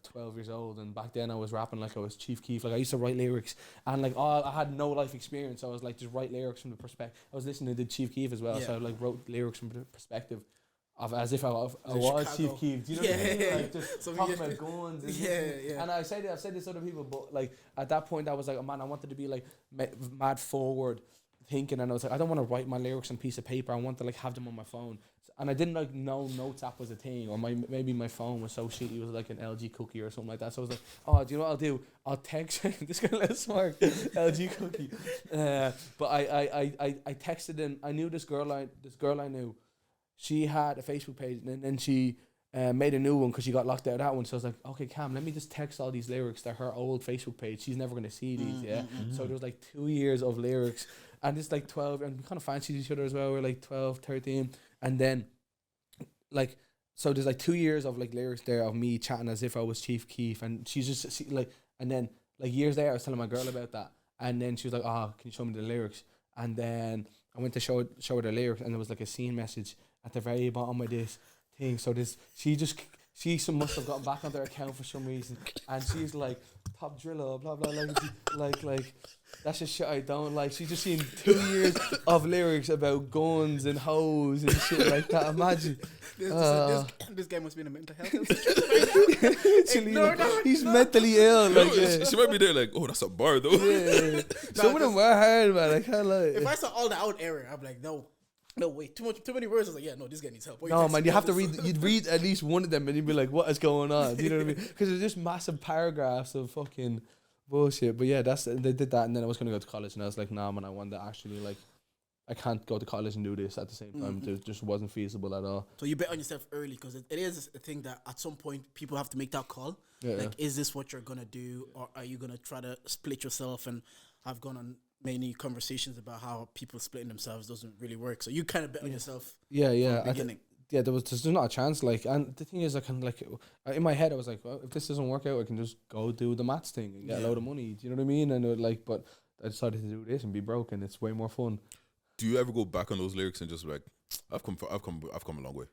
12 years old, and back then I was rapping like I was Chief Keef. Like I used to write lyrics, and like I had no life experience, so I was like just write lyrics from the perspective. I was listening to Chief Keef as well, so I like wrote lyrics from the perspective of as if I was Chief Keef. Do you know what I mean? Like just talking about guns. And I've said this to other people, but like at that point I was like, man, I wanted to be like mad forward thinking, and I was like, I don't want to write my lyrics on a piece of paper. I want to like have them on my phone. And I didn't like know Notes app was a thing, or maybe my phone was so shitty, it was like an LG cookie or something like that. So I was like, do you know what I'll do? I'll text this girl. Let's smart LG cookie. But I texted him. I knew this girl I knew. She had a Facebook page, and then she made a new one because she got locked out of that one. So I was like, okay, Cam, let me just text all these lyrics to her old Facebook page. She's never gonna see these. So there was like 2 years of lyrics, and it's like 12, and we kind of fancied each other as well. We're like 12, 13. And then, like, so there's like 2 years of like lyrics there of me chatting as if I was Chief Keef, and she's just like, and then like years later I was telling my girl about that, and then she was like, can you show me the lyrics? And then I went to show her the lyrics, and there was like a scene message at the very bottom of this thing. So she must have gotten back on their account for some reason, and she's like, top driller, blah blah, like that's just shit I don't like. She's just seen 2 years of lyrics about guns and hoes and shit like that. Imagine. This guy must be in a mental health situation. He's mentally ill. Like, she might be there like, that's a bar though. Yeah. Some of them were hard, man. I can't lie. If I saw all the out area, I'm like, no, wait, too many words. I was like, this guy needs help. No, man, you have to read. You'd read at least one of them, and you'd be like, "What is going on?" Do you know what I mean? Because it's just massive paragraphs of fucking bullshit. But yeah, they did that, and then I was gonna go to college, and I was like, "Nah, man, I want to actually like, I can't go to college and do this at the same time. It just wasn't feasible at all." So you bet on yourself early, because it is a thing that at some point people have to make that call. Is this what you're gonna do, or are you gonna try to split yourself? And I've gone on many conversations about how people splitting themselves doesn't really work. So you kind of bet on yourself. Yeah. From the beginning. There's not a chance. Like, and the thing is, I can like in my head, I was like, well, if this doesn't work out, I can just go do the maths thing and get a load of money. Do you know what I mean? And like, but I decided to do this and be broke, and it's way more fun. Do you ever go back on those lyrics and just be like, I've come a long way?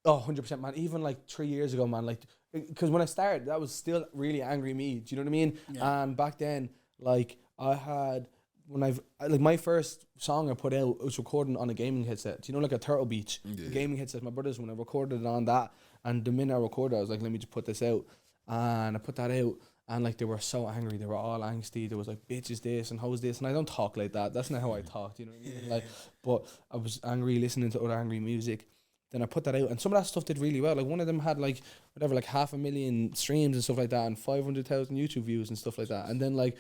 Oh, 100%, man. Even like 3 years ago, man, like, because when I started, that was still really angry me. Do you know what I mean? Yeah. And back then, like, I had, like, my first song I put out, was recording on a gaming headset. Do you know, like a Turtle Beach? Yeah. The gaming headset, my brother's, when I recorded it on that. And the minute I recorded, I was like, let me just put this out. And I put that out. And like, they were so angry. They were all angsty. There was like, bitch is this and how's this. And I don't talk like that. That's not how I talk. Do you know what I mean? Like, but I was angry listening to other angry music. Then I put that out, and some of that stuff did really well. Like, one of them had like whatever, like 500,000 streams and stuff like that, and 500,000 YouTube views and stuff like that. And then like,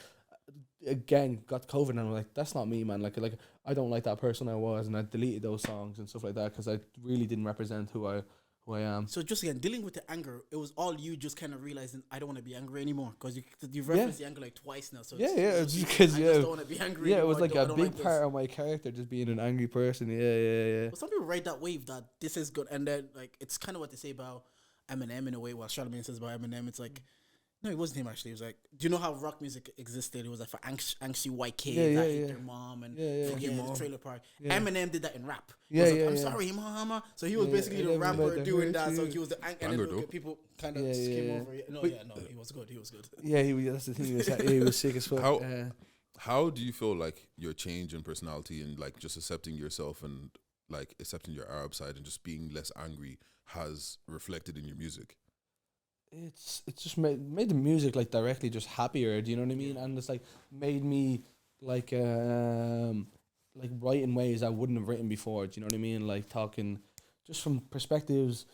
again, got COVID, and I'm like, that's not me, man. Like I don't like that person I was, and I deleted those songs and stuff like that because I really didn't represent who I am. So just again, dealing with the anger, it was all you just kind of realizing I don't want to be angry anymore, because you've referenced the anger like twice now. So It's because I just don't want to be angry. Yeah, it anymore. was like I a don't big like part this. of my character, just being an angry person. Yeah. But some people ride that wave that this is good, and then like it's kind of what they say about Eminem in a way. What Charlamagne says about Eminem, it's like. No, it wasn't him actually. It was like, do you know how rock music existed? It was like for angsty white kids that hate their mom and the trailer park. Yeah. Eminem did that in rap. Yeah, Like, I'm sorry, mama. So he was basically the rapper doing that. So he was the and then people kind of just came over. No, he was good. He was good. Yeah, that's the thing. He was sick as fuck. How do you feel like your change in personality and like just accepting yourself and like accepting your Arab side and just being less angry has reflected in your music? It's just made the music like directly just happier. Do you know what I mean? And it's like made me like write in ways I wouldn't have written before. Do you know what I mean? Like talking just from perspectives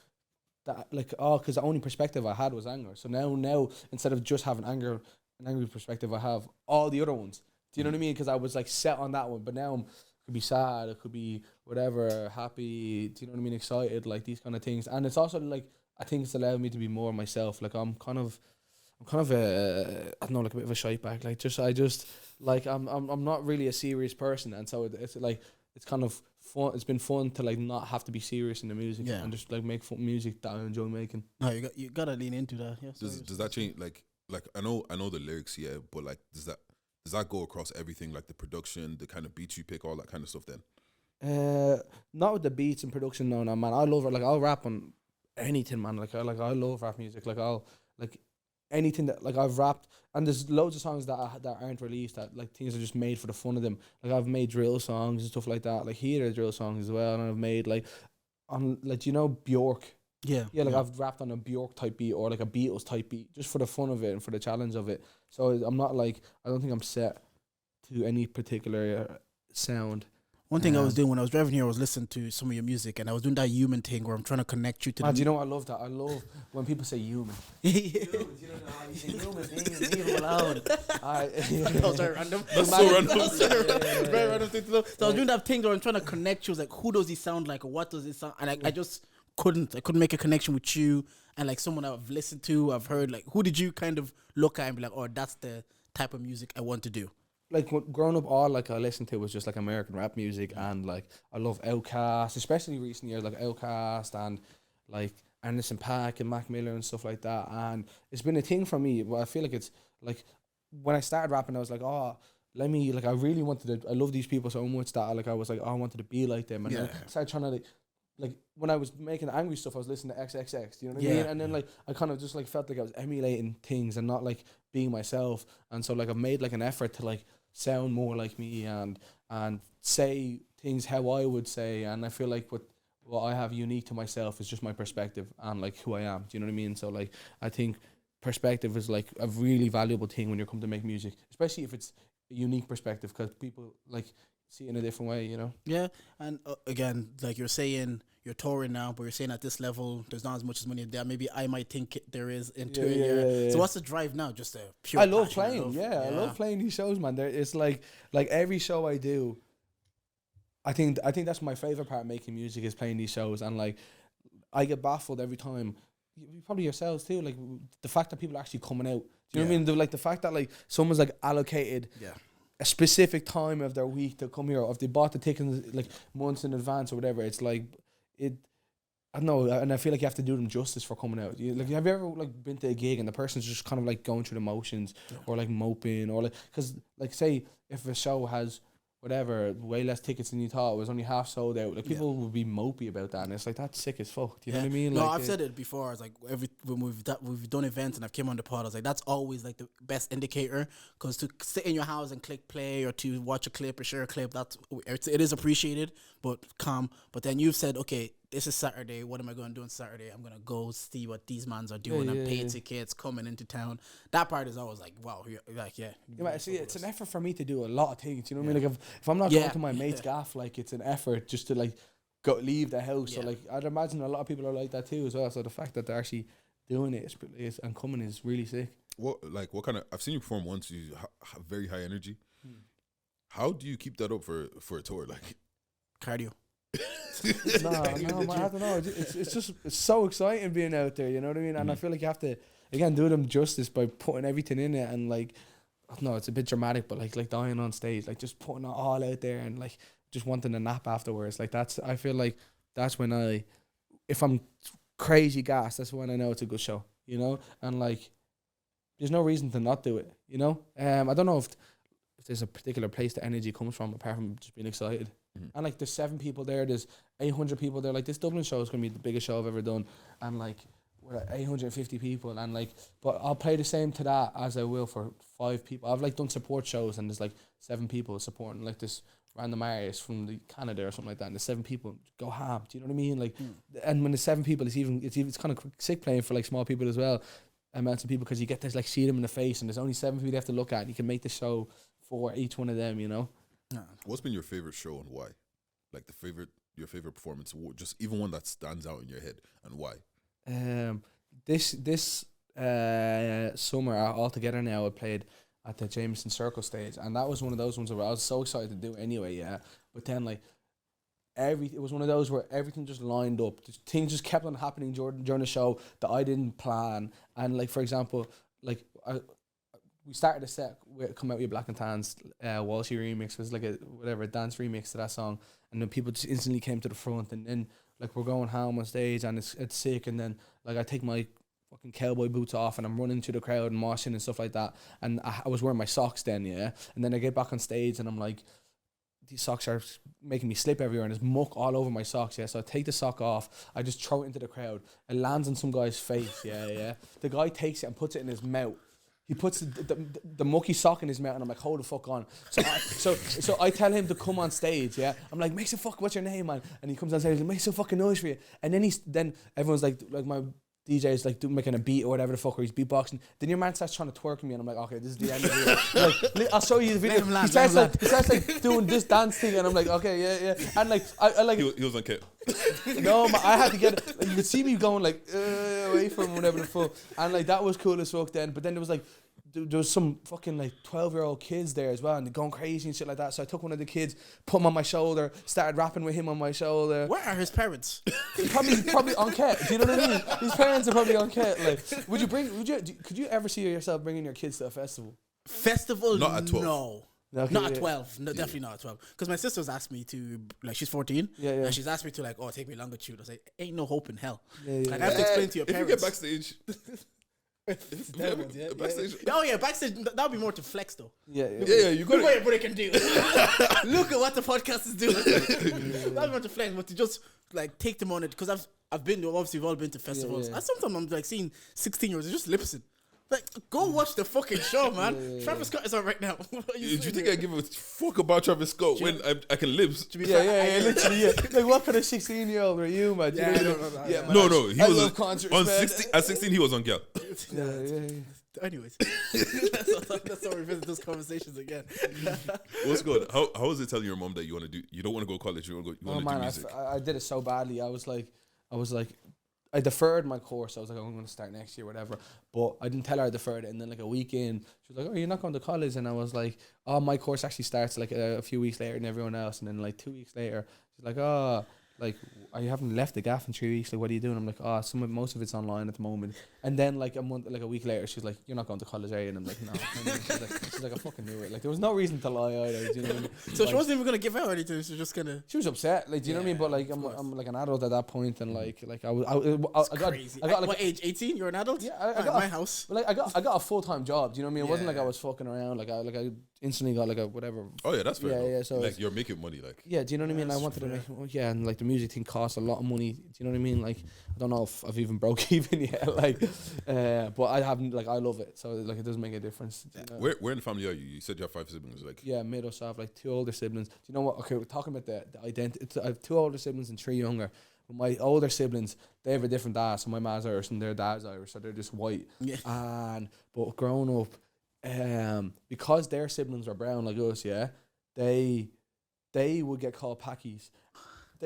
that like because the only perspective I had was anger. So now instead of just having an angry perspective, I have all the other ones. Do you know what I mean? Because I was like set on that one, but now it could be sad, it could be whatever, happy. Do you know what I mean? Excited, like these kind of things. And it's also like, I think it's allowed me to be more myself. Like I'm kind of a, I don't know, like a bit of a shite bag. Like I'm not really a serious person, and so it's like it's kind of fun. It's been fun to like not have to be serious in the music and just like make fun music that I enjoy making. No, you gotta lean into that. Yeah. Does that change? Like I know the lyrics, but like does that go across everything? Like the production, the kind of beats you pick, all that kind of stuff. Then not with the beats and production. No, man. I love it. Like I'll rap on anything, man. I love rap music. Like I'll like anything that like I've rapped, and there's loads of songs that aren't released, that like things are just made for the fun of them. Like I've made drill songs and stuff like that. Like here are drill songs as well, and I've made like on like Bjork. I've rapped on a Bjork type beat or like a Beatles type beat just for the fun of it and for the challenge of it. So I'm not like, I don't think I'm set to any particular sound. One thing I was doing when I was driving here, I was listening to some of your music, and I was doing that human thing where I'm trying to connect you to do you know what? I love that. I love when people say human. You don't know how you say human. Leave him alone. That was very random. That's so random. Very random thing to know. So I was doing that thing where I'm trying to connect you. Like, who does he sound like, or what does it sound? And I just couldn't make a connection with you and like someone I've listened to, I've heard. Like, who did you kind of look at and be like, oh, that's the type of music I want to do? Like growing up, all like I listened to was just like American rap music, and like I love Outkast, especially recent years, like Outkast and like Anderson .Paak and Mac Miller and stuff like that. And it's been a thing for me. But I feel like it's like when I started rapping, I was like, oh, I really wanted to. I love these people so much that I was like, oh, I wanted to be like them. And then I started trying to like when I was making angry stuff, I was listening to XXX. Do you know what I mean? And then like I kind of just like felt like I was emulating things and not like being myself. And so like I've made like an effort to like sound more like me and say things how I would say, and I feel like what I have unique to myself is just my perspective and like who I am. Do you know what I mean? So like I think perspective is like a really valuable thing when you're come to make music, especially if it's a unique perspective, because people like see it in a different way, you know? Yeah, and again, like you're saying, you're touring now, but you're saying at this level, there's not as much as money there. Maybe I might think there is into it. Yeah. So what's the drive now? Just a pure. I love playing. I love playing these shows, man. It's like every show I do. I think that's my favorite part of making music is playing these shows, and like I get baffled every time. You probably yourselves too. Like the fact that people are actually coming out. Do you know what I mean? Like the fact that like someone's like allocated. A specific time of their week to come here, or if they bought the tickets like months in advance or whatever, it's like it. I don't know, and I feel like you have to do them justice for coming out. Have you ever like been to a gig and the person's just kind of like going through the motions or like moping or like, because like say if a show has whatever, way less tickets than you thought. It was only half sold out. Like people would be mopey about that, and it's like that's sick as fuck. Do you know what I mean? No, Like, I've said it before. I was like, when we've done events and I've came on the pod, I was like, that's always like the best indicator, because to sit in your house and click play or to watch a clip or share a clip, it is appreciated, but calm. But then you've said, okay, this is Saturday. What am I going to do on Saturday? I'm going to go see what these mans are doing and pay tickets coming into town. That part is always like, wow. See, it's an effort for me to do a lot of things. You know what I mean? Like if I'm not going to my mate's gaff, like it's an effort just to like leave the house. So like I'd imagine a lot of people are like that too as well. So the fact that they're actually doing it and coming is really sick. What kind of? I've seen you perform once. You have very high energy. How do you keep that up for a tour? Like cardio. no, man, I don't know. It's so exciting being out there. You know what I mean? And I feel like you have to again do them justice by putting everything in it, and like, no, it's a bit dramatic, but like dying on stage, like just putting it all out there, and like just wanting a nap afterwards. Like I feel like that's when if I'm crazy gas, that's when I know it's a good show. You know, and like, there's no reason to not do it. You know, I don't know if there's a particular place the energy comes from apart from just being excited. And like there's 7 people there, there's 800 people there. Like this Dublin show is gonna be the biggest show I've ever done, and like we're at 850 people, and like, but I'll play the same to that as I will for 5 people. I've like done support shows and there's like 7 people supporting like this random artist from the Canada or something like that, and the 7 people go ham. Do you know what I mean? Like, and when the 7 people, it's kind of sick playing for like small people as well, amounts of people, because you get to like see them in the face, and there's only 7 people you have to look at, and you can make the show for each one of them. You know. What's been your favorite show and why? Like your favorite performance, just even one that stands out in your head, and why? This summer all together now I played at the Jameson Circle stage, and that was one of those ones where I was so excited to do it anyway. Yeah, but then like it was one of those where everything just lined up. Things just kept on happening during the show that I didn't plan, and like for example, like we started a set with Come Out With Your Black and Tans Walshy remix. It was like a dance remix to that song, and then people just instantly came to the front, and then like we're going home on stage, and it's sick, and then like I take my fucking cowboy boots off and I'm running through the crowd and moshing and stuff like that, and I was wearing my socks then, and then I get back on stage and I'm like, these socks are making me slip everywhere, and there's muck all over my socks, so I take the sock off, I just throw it into the crowd, it lands on some guy's face, the guy takes it and puts it in his mouth. He puts the mucky sock in his mouth, and I'm like, hold the fuck on. So I tell him to come on stage, I'm like, make some fuck, what's your name, man? And he comes on stage and make some fucking noise for you. And then everyone's like my DJ's like making a beat or whatever the fuck, or he's beatboxing. Then your man starts trying to twerk me, and I'm like, okay, this is the end of it. Like, I'll show you the video. He starts like doing this dance thing, and I'm like, okay, yeah. And like, I like. He was on kit. No, man, I had to get it. Like, you could see me going like away from whatever the fuck, and like that was cool as fuck then. But then there was like. There was some fucking like 12-year-old kids there as well, and they're going crazy and shit like that. So I took one of the kids, put him on my shoulder, started rapping with him on my shoulder. Where are his parents? Probably on ket. Do you know what I mean? His parents are probably on ket. Like, could you ever see yourself bringing your kids to a festival? Not at 12. No. Okay, not at 12. No, definitely not at 12. Because my sister's asked me to, like, she's 14. And she's asked me to, like, take me longitude. I was like, ain't no hope in hell. Like, I have to explain to your parents. If you get backstage. Backstage. Oh yeah, backstage. That would be more to flex though. Yeah. You got look what everybody can do. Look at what the podcast is doing. That's more to flex, but to just like take them on it, because I've been to, obviously we've all been to festivals. And sometimes I'm like seeing 16-year-olds just lip sync. Like, go watch the fucking show, man. Travis Scott is on right now. Do you think I give a fuck about Travis Scott when I can lips? Literally. Like, what kind of 16-year-old are you, man? No. He was on 16. At 16, he was on girl. Anyways, let's not revisit those conversations again. What's good? How was it telling your mom that you don't want to go to college, you want to do music? I did it so badly. I was like. I deferred my course. I was like, I'm going to start next year, whatever. But I didn't tell her I deferred it. And then like a week in, she was like, oh, you're not going to college? And I was like, oh, my course actually starts like a few weeks later than everyone else. And then like 2 weeks later, she's like, oh, like, I haven't left the gaff in 3 weeks. Like, what are you doing? I'm like, oh, most of it's online at the moment. And then like a week later, she's like, you're not going to college, are you? And I'm like, no. She's like, I fucking knew it. Like, there was no reason to lie either. Do you know what I mean? So she wasn't even gonna give out anything. She was just gonna. She was upset. Like, do you know what I mean? But like, I'm like an adult at that point, and like I got crazy. I got like, what age? 18? You're an adult? Yeah, I got my house. But like, I got a full-time job. Do you know what I mean? It wasn't like I was fucking around. Like I instantly got like a whatever. Oh yeah, that's fair. Yeah, enough. yeah. So like you're making money, like. yeah, do you know what I mean? I That's wanted to fair. make and like the music thing costs a lot of money. Do you know what I mean? Like I don't know if I've even broke even yet. Like, but I haven't. Like I love it, so like it doesn't make a difference. Do you know? Where in the family are you? You said you have 5 siblings. Like. Yeah, made us have like 2 older siblings. Do you know what? Okay, we're talking about the identity. I have 2 older siblings and 3 younger. But my older siblings, they have a different dad. So my mom's Irish and their dad's Irish, so they're just white. Yeah. But growing up, because their siblings are brown like us, yeah, they would get called Packies.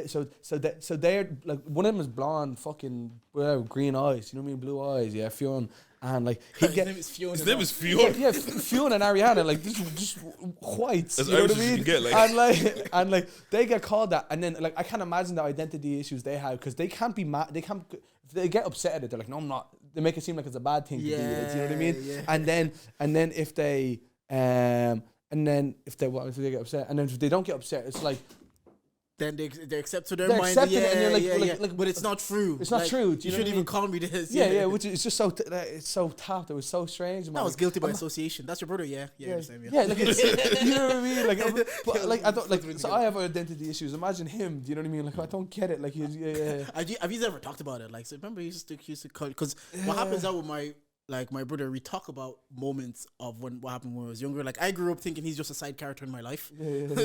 So they're like, one of them is blonde, fucking green eyes. You know what I mean? Blue eyes, yeah, Fionn. And like His name is Fiona. His name is Fiona. Yeah, Fionn and Ariana, like just whites. As You know what I Irish as you mean? can get, like. And like they get called that, and then like I can't imagine the identity issues they have because they can't be mad. They can't. If they get upset at it, they're like, no, I'm not. They make it seem like it's a bad thing to do it. You know what I mean? Yeah. And then if they what if they get upset, and then if they don't get upset, it's like. Then they accept to their They're mind. accepting it, and you're like, but it's not true. It's not true. Do You you know shouldn't what I even mean? call me this. Yeah, which is just so it's so tapped. It was so strange. Man. I was guilty by association. That's your brother, yeah. Yeah, Same, yeah, like it's, you know what I mean. Like, but like I don't like. Really So good. I have identity issues. Imagine him. Do you know what I mean? Like I don't get it. Like yeah. Have you ever talked about it? Like, so remember, he used to call, because what happens out with my brother, we talk about moments of what happened when I was younger. Like, I grew up thinking he's just a side character in my life.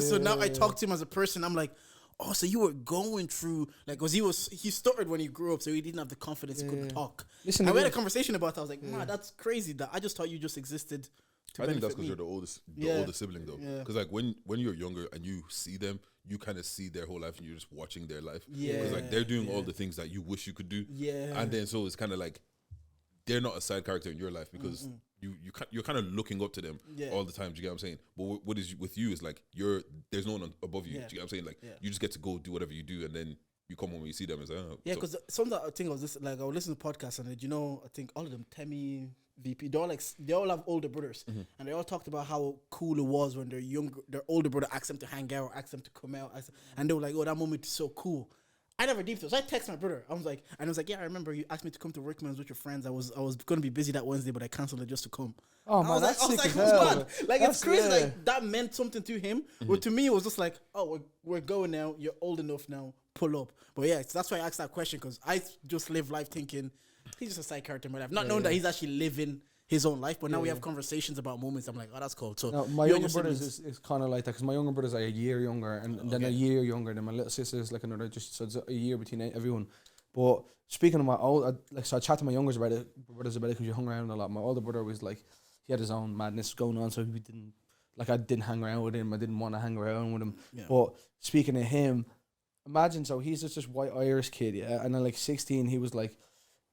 So now I talk to him as a person. I'm like, oh, so you were going through, like, because he stuttered when he grew up, so he didn't have the confidence, he couldn't talk. Listen, and we had a conversation about it. I was like, nah, that's crazy. That I just thought you just existed to I think that's benefit because me. you're the oldest, Yeah. oldest sibling though. Yeah. Because like when you're younger and you see them, you kind of see their whole life and you're just watching their life. Yeah. Because like they're doing all the things that you wish you could do. Yeah. And then so it's kind of like they're not a side character in your life because you're kind of looking up to them Yeah. all the time. Do you get what I'm saying? But what is with you is like there's no one above you. Yeah. Do you get what I'm saying? Like Yeah. you just get to go do whatever you do and then you come home and you see them and say, oh, Yeah, so- because some that I think I was just like I would listen to podcasts and I think all of them, Temmie, VP, they all have older brothers, and they all talked about how cool it was when their older brother asked them to hang out, asked them to come out, and they were like, oh, that moment is so cool. I never deep so I text my brother. I was like, yeah, I remember you asked me to come to Workman's with your friends. I was gonna be busy that Wednesday, but I cancelled it just to come. Oh I man, was that's like, sick as who's hell. mad? Like, That's- it's crazy. yeah. Like, that meant something to him. But to me, it was just like, oh, we're going now. You're old enough now. Pull up. But yeah, so that's why I asked that question, because I just live life thinking he's just a side character in my life, not knowing that he's actually living his own life. But now we have conversations about moments. I'm like, oh, that's cool. So No, my you and younger your brothers siblings- is kind of like that because my younger brothers are a year younger and then a year younger than my little sister is like another, just so it's a year between everyone. But speaking of my old, so I chat to my brothers about it because you hung around a lot. My older brother was like, he had his own madness going on, so we didn't, like I didn't hang around with him. I didn't want to hang around with him. Yeah. But speaking of him, imagine, so he's just this white Irish kid, yeah, and then like 16, he was like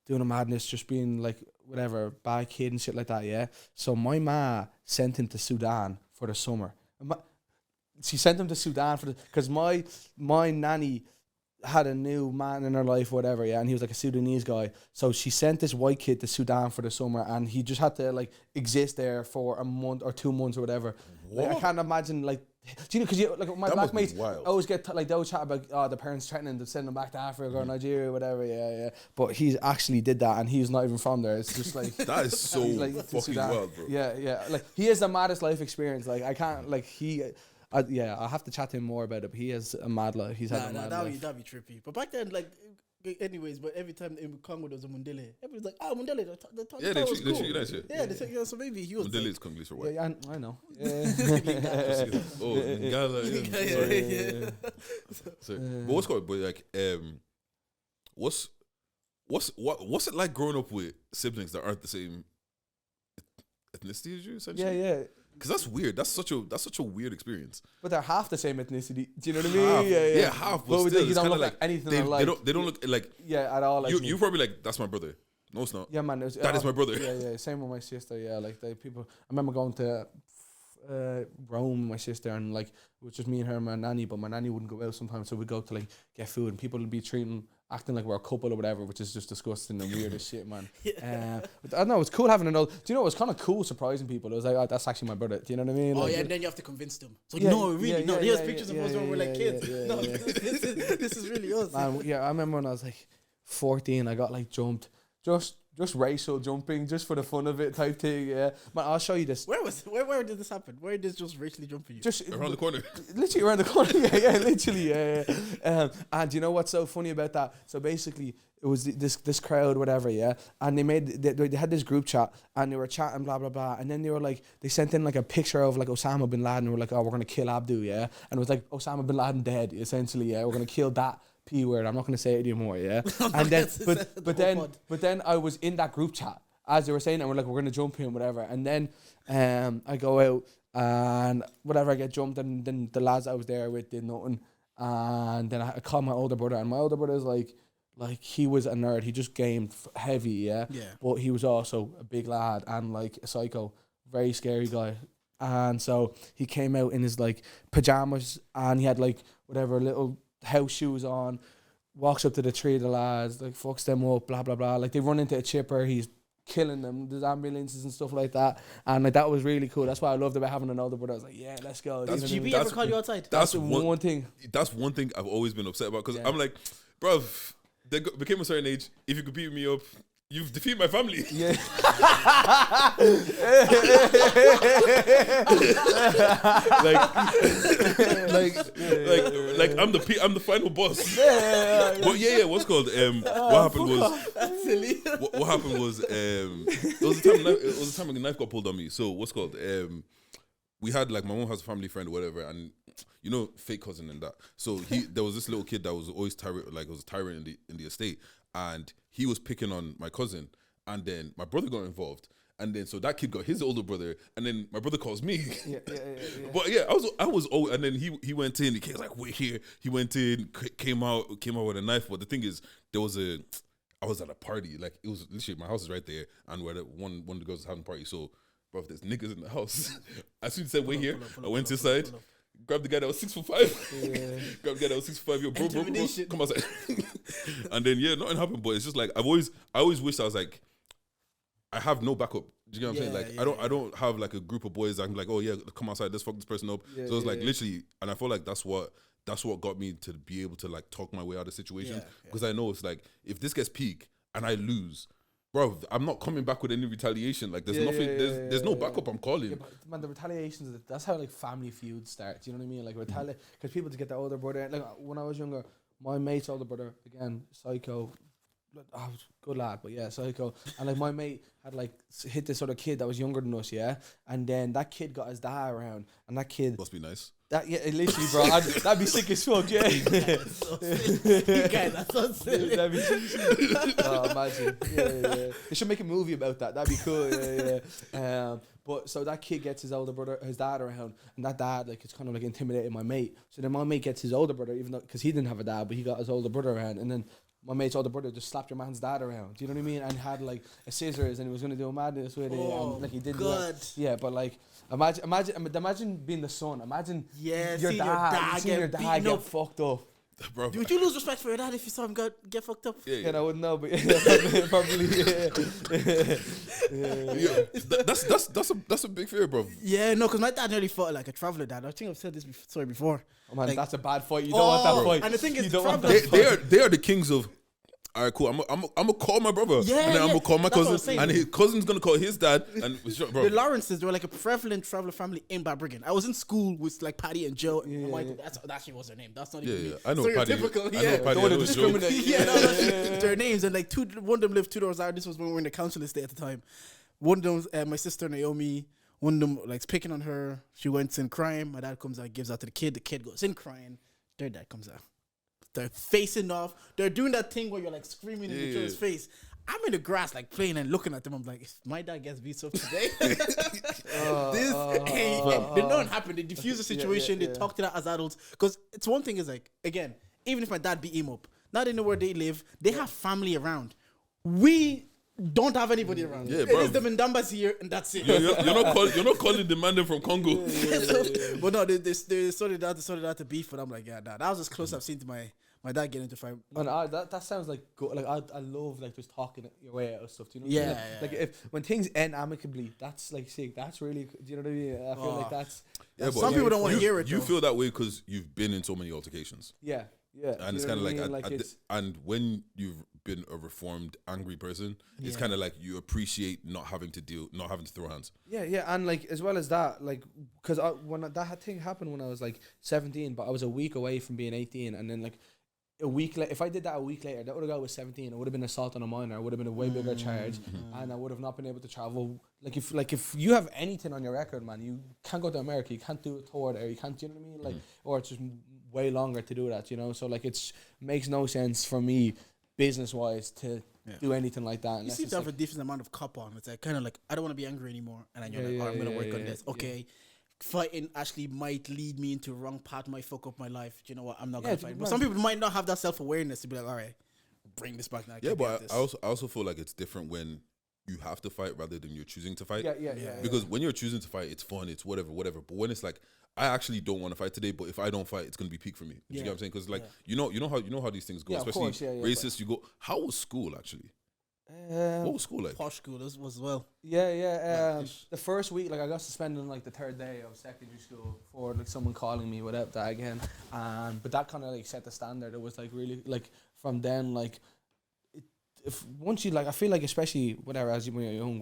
doing a madness, just being like whatever, bad kid and shit like that, yeah. So my ma sent him to Sudan for the summer. She sent him to Sudan because my nanny had a new man in her life, whatever, yeah, and he was like a Sudanese guy. So she sent this white kid to Sudan for the summer, and he just had to like exist there for a month or 2 months or whatever. Like, I can't imagine, like, do you know? Because like my That black must be mates wild. always get like they always chat about the parents threatening to send them back to Africa or Nigeria or whatever, yeah. But he actually did that, and he's not even from there. It's just like that is so he's, like, to fucking Sudan. wild, bro. Yeah. Like he has the maddest life experience. Like I can't like I have to chat to him more about it. But he has a mad life. He's had a mad life. that'd be trippy. But back then, like, anyways, but every time in Congo there was a Mundele, everybody's like, Mundele, Yeah, they treat you that shit. Yeah, they say, so maybe he was Mandela like, is Congolese for white. Yeah, I know. Yeah. Oh, Ngala, yeah. Sorry. Sorry. But what's called? But like, what's it like growing up with siblings that aren't the same ethnicity as you? Essentially, Yeah. Because that's weird. That's such a weird experience. But they're half the same ethnicity. Do you know what I mean? Yeah, half. But But still, you it's don't kind look of like anything they, alike. they don't look like Yeah, at all. Like me. you. Probably like that's my brother. No, it's not. Yeah, man. That is my brother. Yeah. Same with my sister. Yeah, like people. I remember going to Rome with my sister, and like it was just me and her and my nanny. But my nanny wouldn't go out sometimes, so we'd go to like get food, and people would be acting like we're a couple or whatever, which is just disgusting and weird as shit, man. But I don't know. It's cool having an old. Do you know? It was kind of cool surprising people. It was like, oh, that's actually my brother. Do you know what I mean? oh Like, yeah, and then you have to convince them. It's like, Yeah, no, really, yeah, no. yeah, Here's yeah, pictures of yeah, us when we're like yeah, kids. yeah, No, yeah. this is really us. Man, yeah, I remember when I was like 14, I got like jumped. Just just racial jumping, just for the fun of it type thing. Yeah, man, I'll show you this. Where did this happen? Where did this just racially jump for you? Just around the corner. Literally around the corner. Yeah, literally. Yeah. And you know what's so funny about that? So basically, it was this crowd, whatever, yeah. And they had this group chat, and they were chatting, blah blah blah. And then they were like, they sent in like a picture of like Osama bin Laden. And we're like, oh, we're gonna kill Abdu, yeah. And it was like Osama bin Laden dead, essentially, yeah. We're gonna kill that P word. I'm not gonna say it anymore, yeah. And then, but then I was in that group chat as they were saying, and we're like, we're gonna jump him, whatever. And then, I go out and whatever, I get jumped, and then the lads I was there with did nothing. And then I called my older brother, and my older brother's like he was a nerd. He just gamed heavy, yeah. But he was also a big lad and like a psycho, very scary guy. And so he came out in his like pajamas, and he had like whatever little house shoes on. Walks up to the three of the lads, like fucks them up, blah blah blah. Like they run into a chipper, he's killing them. There's ambulances and stuff like that, and like that was really cool. That's why I loved about having an older brother. I was like, yeah, let's go. Does GB ever call you outside? That's one thing. That's one thing I've always been upset about, because I'm like, bruv, they became a certain age. If you could beat me up, you've defeated my family. Yeah. like I'm the final boss. But yeah. What's called? What happened was that's silly. What happened was it was a time when a knife got pulled on me. So what's called? We had like, my mom has a family friend or whatever, and you know, fake cousin and that. So there was this little kid that was always tyrant in the estate, and he was picking on my cousin, and then my brother got involved, and then so that kid got his older brother, and then my brother calls me. Yeah. But yeah, I was old, and then he went in. He came like, wait here. He went in, came out with a knife. But the thing is, I was at a party. Like, it was literally, my house is right there, and where one of the girls was having a party. So, bro, there's niggas in the house. As soon as he said wait here, I went inside. Grabbed the guy that was 6'5". Grabbed the guy that was 6'5". Yo, bro, come outside. And then nothing happened. But it's just like, I always wished I was like, I have no backup. Do you get what I'm saying? Like, I don't have like a group of boys that I'm like, oh yeah, come outside, let's fuck this person up. So it's like literally, and I feel like that's what got me to be able to like talk my way out of situations, because I know it's like, if this gets peak and I lose, bro, I'm not coming back with any retaliation. Like, there's nothing. There's no backup. I'm calling. Yeah, but man, the retaliations. That's how like family feuds start. Do you know what I mean? Like because people to get the older brother. Like when I was younger, my mate's older brother, again, psycho. Oh, good lad, but yeah, psycho. And like my mate had like hit this other kid that was younger than us, yeah. And then that kid got his dad around, and that kid must be nice. That literally, bro. That'd be sick as fuck, yeah. That's so silly. You guys, that's so silly. That'd be sick. Oh, imagine. Yeah. They should make a movie about that. That'd be cool. Yeah. But so that kid gets his dad around, and that dad like, it's kind of like intimidating my mate. So then my mate gets his older brother, even though because he didn't have a dad, but he got his older brother around, and then my mate's older brother just slapped your man's dad around. Do you know what I mean? And had like a scissors, and he was gonna do a madness with it, and like he did. God. Yeah, but like imagine being the son. Imagine your dad get fucked up. Bro, would you lose respect for your dad if you saw him get fucked up? Yeah, I wouldn't know, but probably. That's a big fear, bro. Yeah, no, because my dad nearly fought like a traveler dad. I think I've said this story before. Oh man, like, that's a bad fight. You don't want that fight. And the thing is, they are the kings of. All right, cool. I'm gonna call my brother, and then I'm gonna call my cousin, and his cousin's gonna call his dad. And bro, the Lawrences, they were like a prevalent traveler family in Balbriggan. I was in school with like Patty and Joe. And Michael. That actually was their name. That's not even me. I know Patty. I know Patty. Don't want to discriminate. Their names, and like one of them lived 2 doors out. This was when we were in the council estate at the time. One of them, my sister Naomi. One of them like picking on her. She went in crying. My dad comes out, gives out to the kid. The kid goes in crying. Their dad comes out. They're facing off. They're doing that thing where you're like screaming in each other's face. I'm in the grass like playing and looking at them. I'm like, if my dad gets beat up today, did not happen. They diffuse the situation. They talk to that as adults. Because it's one thing is like, again, even if my dad beat him up, now they know where they live. They have family around. We don't have anybody around. Yeah, it bro. is the Mendambas here, and that's it. You're not calling the man from Congo. But no, they sorted out the beef, but I'm like, yeah, that was as close I've seen to my dad getting into a fight. Man, that sounds like good. Like I love like just talking your way out of stuff. Do you know? Yeah, like if when things end amicably, that's like sick. That's really. Do you know what I mean? I feel like that's. Yeah, some people don't want to hear it. You feel that way because you've been in so many altercations. Yeah. Yeah, and it's kind of and when you've been a reformed, angry person, it's kind of like you appreciate not having to throw hands. Yeah, and like as well as that, like because when that thing happened when I was like 17, but I was a week away from being 18, and then like a week if I did that a week later, that would have got with 17. It would have been assault on a minor. It would have been a way bigger charge, and I would have not been able to travel. Like if you have anything on your record, man, you can't go to America. You can't do a tour there. You can't. Do you know what I mean? Like, or it's just way longer to do that. You know, so like makes no sense for me business wise to do anything like that. You seem to have a decent amount of cop on. It's like kind of like I don't want to be angry anymore, and then you're like, I'm gonna work on this. Okay. Fighting actually might lead me into a wrong path, might fuck up my life. Do you know what? I'm not gonna fight. But some people might not have that self-awareness to be like, all right, bring this back now. Yeah, but I also feel like it's different when you have to fight rather than you're choosing to fight. Yeah. Because when you're choosing to fight, it's fun, it's whatever. But when it's like, I actually don't want to fight today, but if I don't fight, it's gonna be peak for me. You get what I'm saying? Because like you know how these things go, especially racist. You go, how was school actually? What was school like? Posh school was as well. The first week, like I got suspended on like the third day of secondary school for like someone calling me without that again, but that kind of like set the standard. It was like really like from then like once you like I feel like especially whatever as when you're young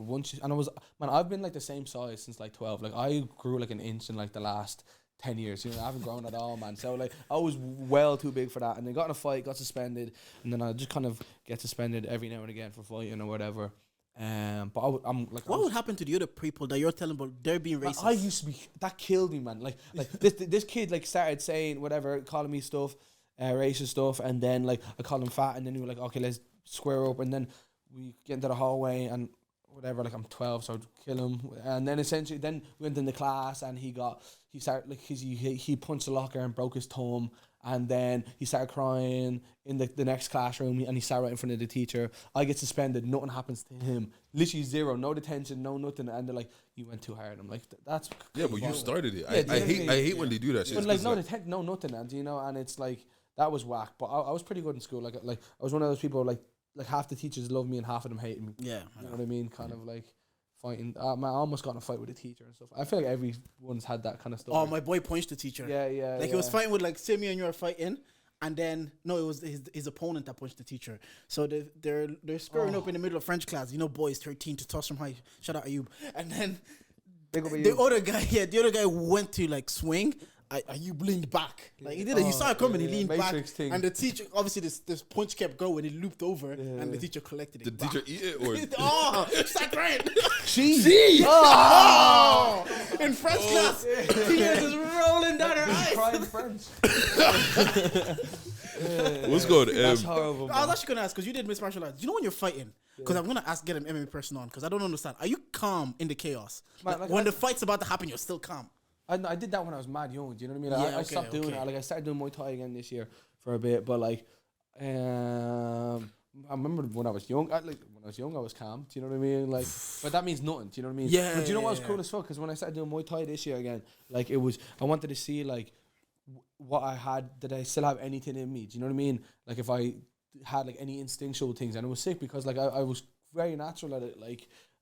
I've been like the same size since like 12. Like I grew like an inch in like the last 10 years, you know, I haven't grown at all, man. So like I was well too big for that, and then got in a fight, got suspended, and then I just kind of get suspended every now and again for fighting or whatever. But I'm like, what would happen to the other people that you're telling about they're being racist? I used to be, that killed me, man. Like this kid like started saying whatever, calling me stuff, racist stuff, and then like I called him fat, and then we were like, okay, let's square up, and then we get into the hallway and whatever, like I'm 12, so I'd kill him. And then essentially, then we went into class, and he punched the locker and broke his thumb, and then he started crying in the next classroom, and he sat right in front of the teacher. I get suspended, nothing happens to him, literally zero, no detention, no nothing, and they're like, you went too hard. I'm like, that's but you started it. I hate when they do that shit. But like no detention, no nothing, and you know, and it's like that was whack. But I was pretty good in school. Like I was one of those people like half the teachers loved me and half of them hated me. Yeah, you know what I mean. Kind of like fighting. I almost got in a fight with a teacher and stuff. I feel like everyone's had that kind of stuff. Oh, my boy punched the teacher. Yeah. Like he was fighting with like Simi and you were fighting, and then no, it was his opponent that punched the teacher. So they're squaring up in the middle of French class. You know, boys 13 to toss from high. Shout out Ayub. And then the other guy went to like swing. You leaned back. Like he did it. He saw it coming. He leaned back. Thing. And the teacher, obviously, this punch kept going. He looped over, and the teacher collected it. Did the teacher eat it or? Start crying. She. In French class, tears is rolling down her eyes. Crying French. What's good? That's horrible. I was actually gonna ask because you did mixed martial arts. You know when you're fighting? Because I'm gonna get an MMA person on because I don't understand. Are you calm in the chaos? Man, like when the fight's about to happen, you're still calm. I did that when I was mad young. Do you know what I mean? Like, I stopped doing it. Like I started doing Muay Thai again this year for a bit, but like, I remember when I was young. I was calm. Do you know what I mean? Like, but that means nothing. Do you know what I mean? Yeah. But do you know what was cool as fuck? Because when I started doing Muay Thai this year again, like I wanted to see like what I had. Did I still have anything in me? Do you know what I mean? Like if I had like any instinctual things, and it was sick because like I was very natural at it.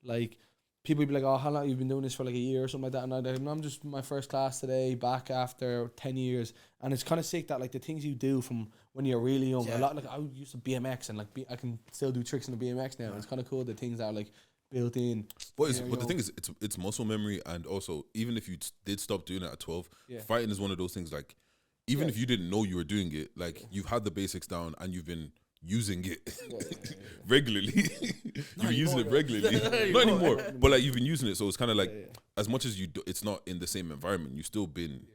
Like. People would be like, oh, how long you've been doing this for like a year or something like that, and I'm just my first class today, back after 10 years, and it's kind of sick that like the things you do from when you're really young, a lot like I used to BMX and like I can still do tricks in the BMX now. It's kind of cool the things that are like built in. But the thing is, it's muscle memory, and also even if you did stop doing it at 12, fighting is one of those things like even if you didn't know you were doing it, like you've had the basics down and you've been using it regularly. You've been using it regularly. Not anymore. But like you've been using it, so it's kind of like as much as it's not in the same environment, you've still been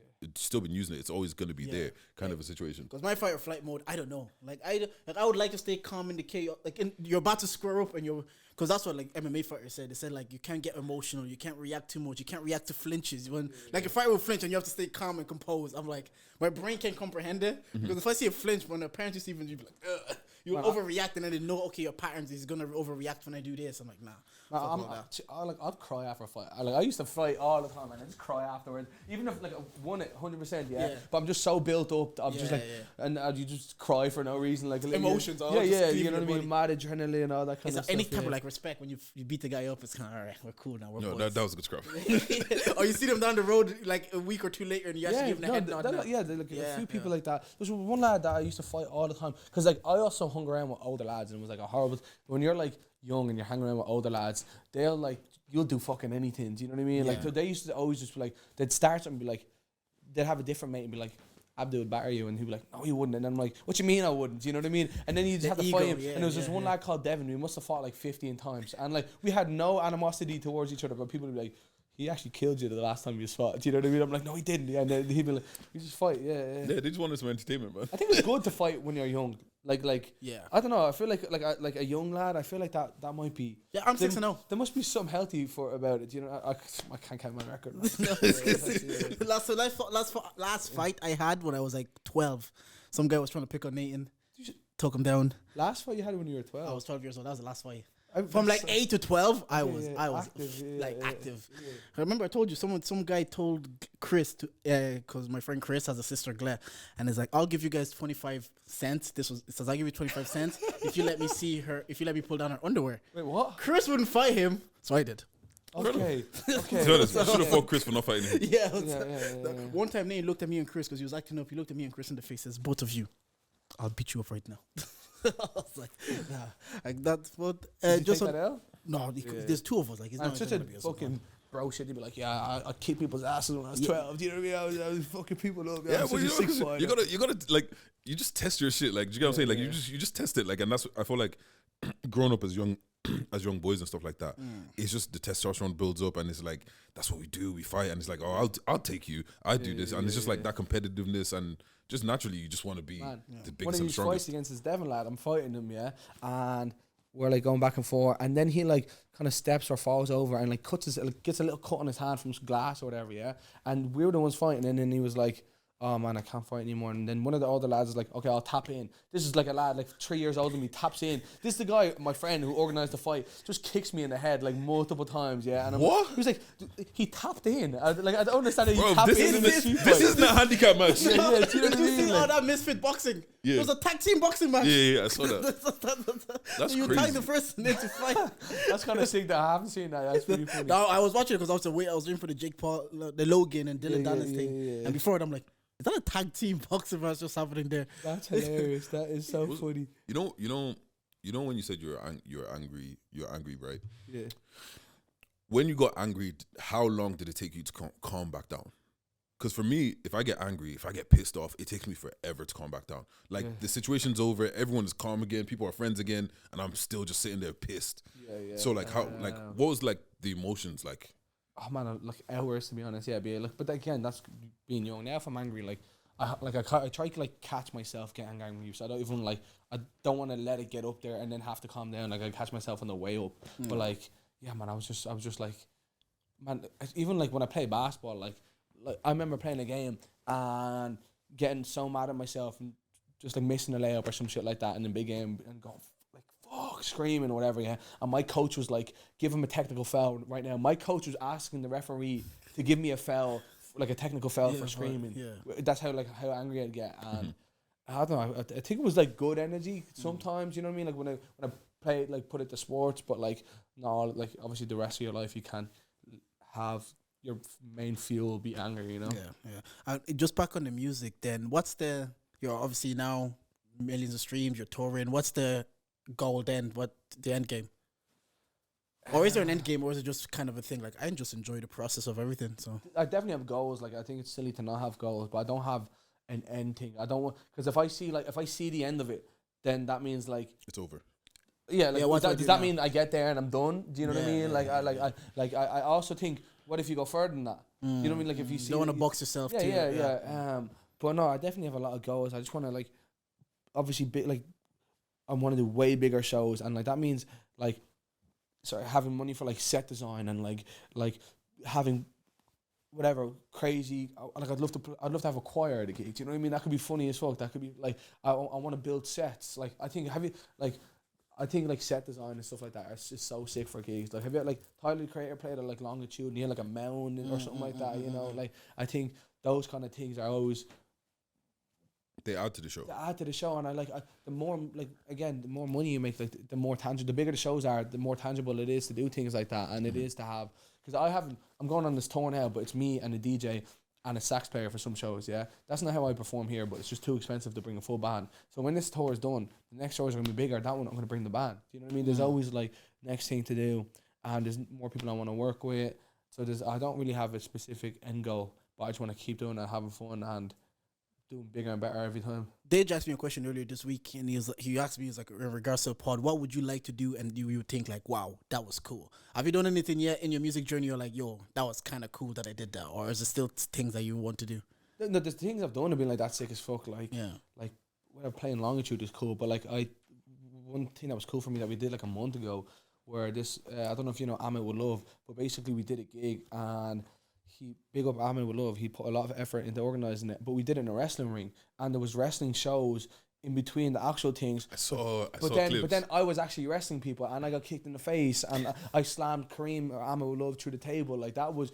using it. It's always going to be there, kind of a situation. Because my fight or flight mode, I don't know. Like I would like to stay calm in the chaos. Like you're about to square up, and because that's what like MMA fighters said. They said like you can't get emotional, you can't react too much, you can't react to flinches. When like a fighter will flinch and you have to stay calm and composed. I'm like my brain can't comprehend it because if I see a flinch when the parents just even you be like, ugh. You overreact and then they know, okay, your patterns, he's gonna overreact when I do this. I'm like, nah. I'd cry after a fight. I used to fight all the time and I just cry afterwards. Even if like I won it 100%, yeah. But I'm just so built up. I'm just like, and you just cry for no reason, like emotions. You know what I mean? Mad adrenaline and all that kind of stuff. Any type of like respect when you beat the guy up, it's kind of alright. We're cool now. We're boys. That was a good scrap. Or you see them down the road like a week or two later, and you actually give them a head nod. A few people like that. There's one lad that I used to fight all the time because like I also hung around with older lads and it was like a horrible. When you're like young and you're hanging around with older lads, they'll like you'll do fucking anything. Do you know what I mean? Like so they used to always just be like they'd start something and be like they'd have a different mate and be like Abdul would batter you and he'd be like no you wouldn't and then I'm like what you mean I wouldn't? Do you know what I mean? And then you just have to fight him and there was this one lad called Devin. We must have fought like 15 times and like we had no animosity towards each other, but people would be like he actually killed you the last time you fought. Do you know what I mean? I'm like, no, he didn't. Yeah, and then he'd be like, we just fight. Yeah, they just wanted some entertainment, man. I think it's good to fight when you're young. Like, I don't know. I feel like a young lad. I feel like that might be. Yeah, I'm 6-0. There must be something healthy about it. You know, I can't count my record. Last fight I had when I was like 12, some guy was trying to pick on Nathan. Took him down. Last fight you had when you were 12. I was 12 years old. That was the last fight. From like 8 to 12, I was active. I remember I told you some guy told Chris to because my friend Chris has a sister Glare, and he's like, I'll give you guys 25 cents. It says I'll give you 25 cents if you let me pull down her underwear. Wait, what? Chris wouldn't fight him, so I did. Okay. To be honest, I should have fought Chris for not fighting him. Yeah. One time Nate looked at me and Chris because he was acting up. He looked at me and Chris in the face. Says, both of you, I'll beat you up right now. I was like, nah, like that's what. Just take that out? No, there's two of us. Like, it's not such a fucking bro shit. You'd be like, yeah, I kicked people's asses when I was 12. Do you know what I mean? I was fucking people up. Yeah, well, you gotta like, you just test your shit. Like, do you get what I'm saying? Like, you just test it. Like, and that's I feel like growing up as young boys and stuff like that, it's just the testosterone builds up, and it's like that's what we do. We fight, and it's like, oh, I'll take you. I do this, and it's just like that competitiveness and. Just naturally, you just want to be the biggest and strongest. One of these fights against this Devon lad, I'm fighting him, and we're like going back and forth, and then he like kind of steps or falls over and like gets a little cut on his hand from some glass or whatever, and we were the ones fighting, and then he was like, oh man, I can't fight anymore. And then one of the other lads is like, okay, I'll tap in. This is like a lad like 3 years older than me, taps in. This is the guy, my friend who organised the fight, just kicks me in the head like multiple times, And I'm what? He was like, he tapped in. I don't understand how you tap in. This isn't a handicap match. Do you know what I mean? All that misfit boxing. Yeah. It was a tag team boxing match. Yeah, I saw that. That's you crazy. tag the person into fight. That's kind of sick that I haven't seen that. That's pretty funny. No, I was watching it because I was waiting for the Jake Paul, the Logan and Dylan Dallas thing. And before it, I'm like, is that a tag team boxing match just happening there? That's hilarious. That is so funny. You know when you said you're angry, right? Yeah. When you got angry, how long did it take you to calm back down? Because for me, if I get angry, if I get pissed off, it takes me forever to calm back down. Like the situation's over, everyone is calm again, people are friends again, and I'm still just sitting there pissed. Yeah. So like what was like the emotions like? Oh man, like hours to be honest. Yeah, but again, that's being young. Now if I'm angry, like I try to like catch myself getting angry. So I don't want to let it get up there and then have to calm down. Like I catch myself on the way up. But like, yeah, man, I was just like, man, even like when I play basketball, like I remember playing a game and getting so mad at myself and just like missing a layup or some shit like that in the big game and going like fuck, screaming or whatever, and my coach was like, give him a technical foul right now. My coach was asking the referee to give me a foul, like a technical foul for screaming. That's how angry I'd get. And I don't know, I think it was like good energy sometimes, you know what I mean? Like when I play, like put it to sports, but like no, like obviously the rest of your life you can't have your main fuel be anger, you know? Yeah. Just back on the music then, you're obviously now millions of streams, you're touring, what's the goal then? What the end game? Or is there an end game, or is it just kind of a thing? Like, I just enjoy the process of everything. So I definitely have goals. Like, I think it's silly to not have goals, but I don't have an end thing. I don't want, because if I see the end of it, then that means like it's over. Yeah, like does that mean I get there and I'm done? Do you know what I mean? I also think, what if you go further than that? You know what I mean? Like if you see, don't want to box yourself. Yeah. But no, I definitely have a lot of goals. I just want to like, obviously, I want to do way bigger shows, and like that means like, having money for like set design and like having whatever crazy. Like I'd love to have a choir at a gig. Do you know what I mean? That could be funny as fuck. That could be like I want to build sets. Like I think like set design and stuff like that is just so sick for gigs. Like have you like Tyler the Creator played at like Longitude and he had like a mound or something like that, you know? Like I think those kind of things are always they add to the show. And the more the more money you make, like the more tangible, the bigger the shows are, the more tangible it is to do things like that, and it is to have. Because I'm going on this tour now, but it's me and a DJ and a sax player for some shows. Yeah, that's not how I perform here, but it's just too expensive to bring a full band. So when this tour is done, the next shows are gonna be bigger. That one I'm gonna bring the band. Do you know what I mean? There's always like next thing to do, and there's more people I want to work with. So I don't really have a specific end goal, but I just want to keep doing it, having fun, and doing bigger and better every time. Dage asked me a question earlier this week, and he asked me, in regards to the pod, what would you like to do, and you would think like, wow, that was cool. Have you done anything yet in your music journey? You're like, yo, that was kind of cool that I did that, or is it still things that you want to do? No, the things I've done have been like that sick as fuck. Like, like when I'm playing Longitude is cool, but like one thing that was cool for me that we did like a month ago, where this I don't know if you know Amit Would Love, but basically we did a gig and. Big up Ahmed with Love. He put a lot of effort into organising it, but we did it in a wrestling ring, and there was wrestling shows in between the actual things. I saw clips. But then I was actually wrestling people, and I got kicked in the face, and I slammed Kareem or Ahmed with Love through the table. Like that was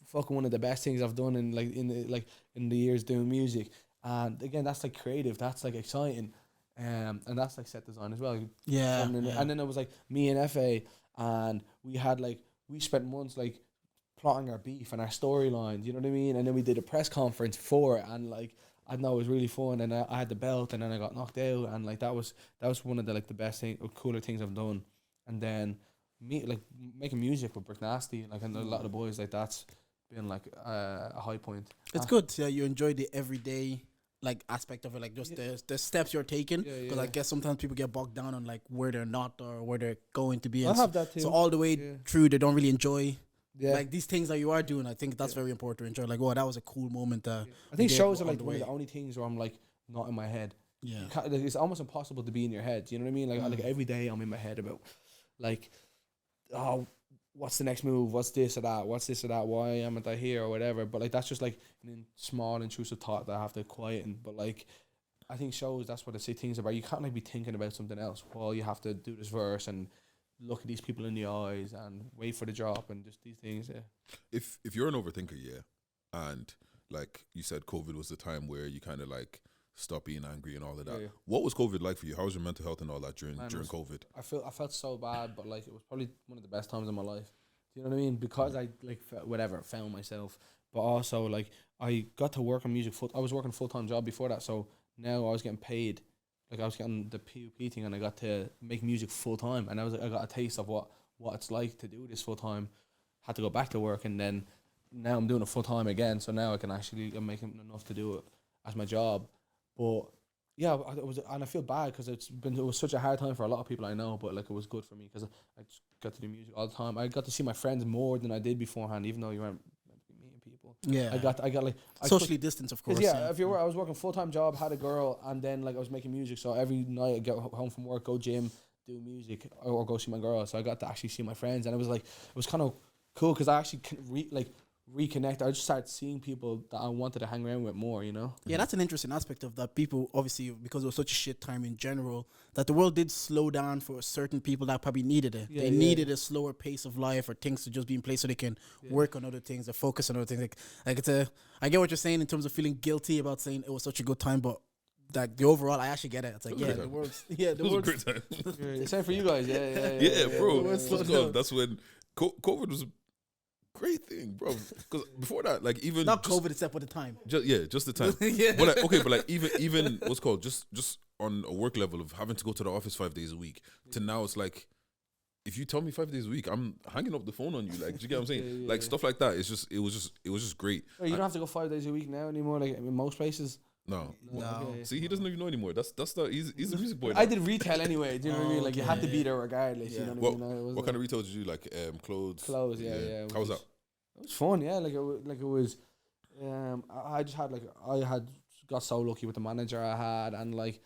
fucking one of the best things I've done in the years doing music. And again, that's like creative. That's like exciting, and that's like set design as well. Yeah. And then it was like me and FA, and we spent months like plotting our beef and our storyline, you know what I mean? And then we did a press conference for it, and like I know it was really fun, and I had the belt, and then I got knocked out, and like that was one of the like the best thing or cooler things I've done. And then making music with Brick Nasty, like, and a lot of the boys, like that's been like a high point. It's good. Yeah, you enjoy the everyday like aspect of it, like just the steps you're taking, because I guess sometimes people get bogged down on like where they're not or where they're going to be. I have that too. So all the way through, they don't really enjoy. Like these things that you are doing, I think that's very important to enjoy. Like, oh, that was a cool moment. I think shows are like one of the only things where I'm like not in my head. Yeah, it's almost impossible to be in your head. You know what I mean? Like every day I'm in my head about like, oh, what's the next move? What's this or that? What's this or that? Why am I here or whatever? But like that's just like a small intrusive thought that I have to quieten. But like, I think shows, that's what I say things about. You can't like be thinking about something else while you have to do this verse and look at these people in the eyes and wait for the drop and just these things. If you're an overthinker, and like you said, COVID was the time where you kind of like stop being angry and all of that. What was COVID like for you? How was your mental health and all that during COVID? I felt so bad, but like it was probably one of the best times of my life. Do you know what I mean? Because I like found myself, but also like I got to work on music I was working a full-time job before that, so now I was getting paid. Like I was getting the PUP thing, and I got to make music full time, and I got a taste of what it's like to do this full time. Had to go back to work, and then now I'm doing it full time again. So now I'm making enough to do it as my job. But yeah, I feel bad because it was such a hard time for a lot of people I know, but like it was good for me because I just got to do music all the time. I got to see my friends more than I did beforehand, even though you weren't meeting people. Yeah, I got like socially distanced, of course. Yeah, I was working full time job, had a girl, and then like I was making music. So every night I get home from work, go gym, do music, or go see my girl. So I got to actually see my friends, and it was kind of cool because I actually reconnect. I just started seeing people that I wanted to hang around with more, you know? Yeah, that's an interesting aspect of that. People, obviously, because it was such a shit time in general, that the world did slow down for certain people that probably needed it. They needed a slower pace of life or things to just be in place so they can work on other things or focus on other things. Like I get what you're saying in terms of feeling guilty about saying it was such a good time, but like the overall, I actually get it. It's like, the world's, the world's a great time. Same for you guys, yeah, bro. That's when COVID was great thing, bro. Because before that, like even not COVID, except for the time. Just the time. But like, but like even what's called just on a work level of having to go to the office 5 days a week to now it's like, if you tell me 5 days a week, I'm hanging up the phone on you. Like, do you get what I'm saying? Like stuff like that. It was just great. Oh, you don't have to go 5 days a week now anymore. Like in most places. No. See, he doesn't even know anymore. That's the he's a music boy now. I did retail anyway. Do you know what I mean? Like you had to be there regardless. You know what I mean? What kind of retail did you do? Like clothes? Clothes, yeah. How was that? It was fun, yeah. Like it was. I just had got so lucky with the manager I had and like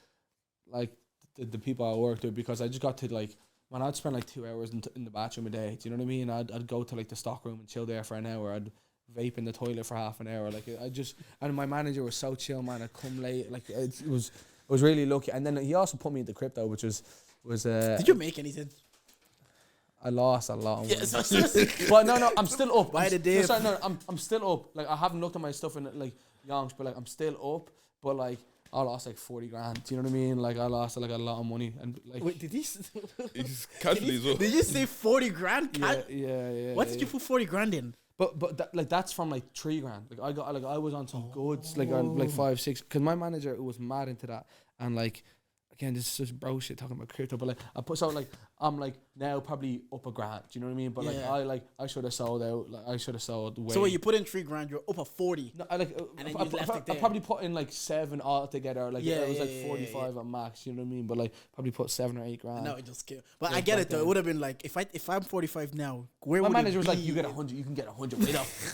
the people I worked with, because I just got to like, when I'd spend like 2 hours in the bathroom a day. Do you know what I mean? I'd go to like the stock room and chill there for an hour. I'd vape in the toilet for half an hour. Like and my manager was so chill, man. I'd come late. Like I was really lucky. And then he also put me into crypto, which was. Did you make anything? I lost a lot of money. Yes. But no, I'm still up. By the day. I'm still up. Like I haven't looked at my stuff in like yonks, but like I'm still up. But like I lost like 40 grand. Do you know what I mean? Like I lost like a lot of money. And like Wait, did he? He's casually as well. Did you say 40 grand? Yeah. What did you put 40 grand in? But that's from like 3 grand. Like I was on some goods like on like 5, 6. Because my manager was mad into that, and like. Again, this is just bro shit talking about crypto, but like I'm like now probably up a grand. Do you know what I mean? But I should have sold out. Like I should have sold way. So when you put in 3 grand, you're up at 40. No, I probably put in like 7 altogether. Like it was like 45 at max. You know what I mean? But like probably put 7 or 8 grand. No, it just killed. But I get it though. It would have been like if I'm 45 now, where my would manager it was be? like, you get 100, you can get 100.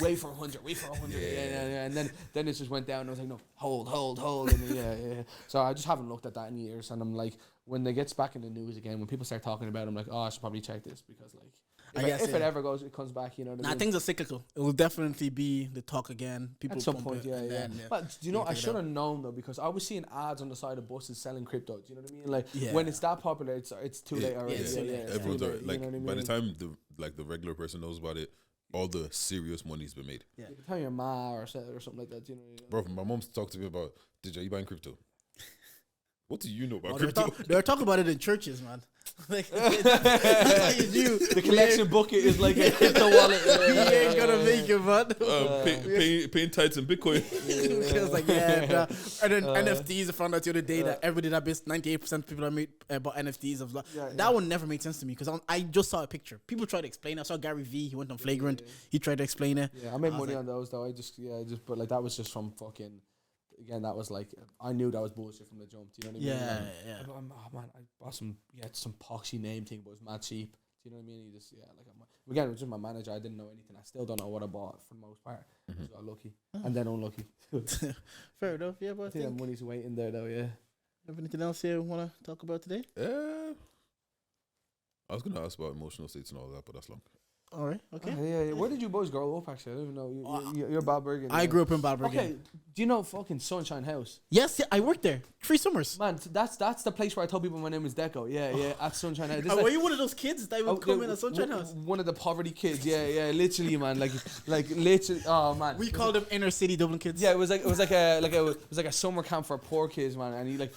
Wait for 100. Wait for 100. Yeah. And then it just went down. And I was like, no, hold. And yeah. So I just haven't looked at that in years, and I'm like. When they gets back in the news again, when people start talking about it, I'm like, I should probably check this because, like, if it ever comes back, you know what I mean? Things are cyclical. It will definitely be the talk again. People at some point, yeah. But do you know, I should have known though because I was seeing ads on the side of buses selling crypto. Do you know what I mean? Like when it's that popular, it's too late already. Everyone's like, you know by the time the regular person knows about it, all the serious money's been made. Yeah. You can tell your ma or something like that. You know. Bro, my mom's talked to me about, are you buying crypto? What do you know about crypto? They're talking about it in churches, man. Like, that's how you do. The collection bucket is like a crypto wallet. He ain't gonna make it, man. Paying tithes in Bitcoin. It was like, and then NFTs, I found out the other day that everybody that base 98% of people that bought NFTs. That one never made sense to me because I just saw a picture. People tried to explain it. I saw Gary V. He went on Flagrant. He tried to explain it. Yeah, I made money on those though. But like that was just from fucking. Again, that was like I knew that was bullshit from the jump. Do you know what I mean? Yeah. I bought some poxy name thing, but it was mad cheap. Do you know what I mean? You just again, it was just my manager. I didn't know anything. I still don't know what I bought for the most part. So I got lucky and then unlucky. Fair enough. Yeah, but I think money's waiting there though. Yeah. Have anything else you want to talk about today? I was gonna ask about emotional states and all that, but that's long. All right. Okay. Yeah. Where did you boys grow up? Actually, I don't even know. You're Balbriggan. I grew up in Balbriggan. Okay. Do you know fucking Sunshine House? Yes. I worked there 3 summers. Man, that's the place where I told people my name is Deco. Yeah. At Sunshine House. Were you one of those kids that would come in at Sunshine House? One of the poverty kids. Yeah. Literally, man. Like literally. Oh man. We called them inner city Dublin kids. Yeah. It was like a summer camp for poor kids, man. And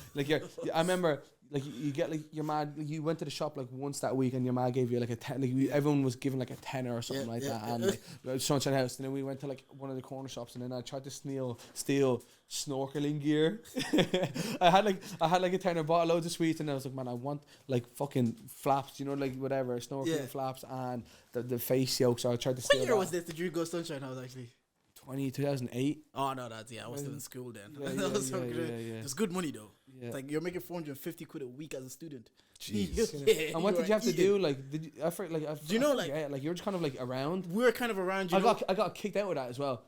I remember. Like you get like your ma, you went to the shop like once that week and your ma gave you like a 10. Like everyone was given like a tenner or something and like Sunshine House. And then we went to like one of the corner shops and then I tried to steal snorkeling gear. I had like a tenner, bought loads of sweets and I was like, man, I want like fucking flaps, you know, like whatever snorkeling flaps and the face yoke. So I tried to steal. What year was this? Did you go Sunshine House actually? 2008. Oh no, I was still in school then. It was good money though. Yeah. Like you're making 450 quid a week as a student. Jeez. And what did you have to do? Like, did you? Do you know, like you're just kind of like around. We were kind of around. I got kicked out with that as well.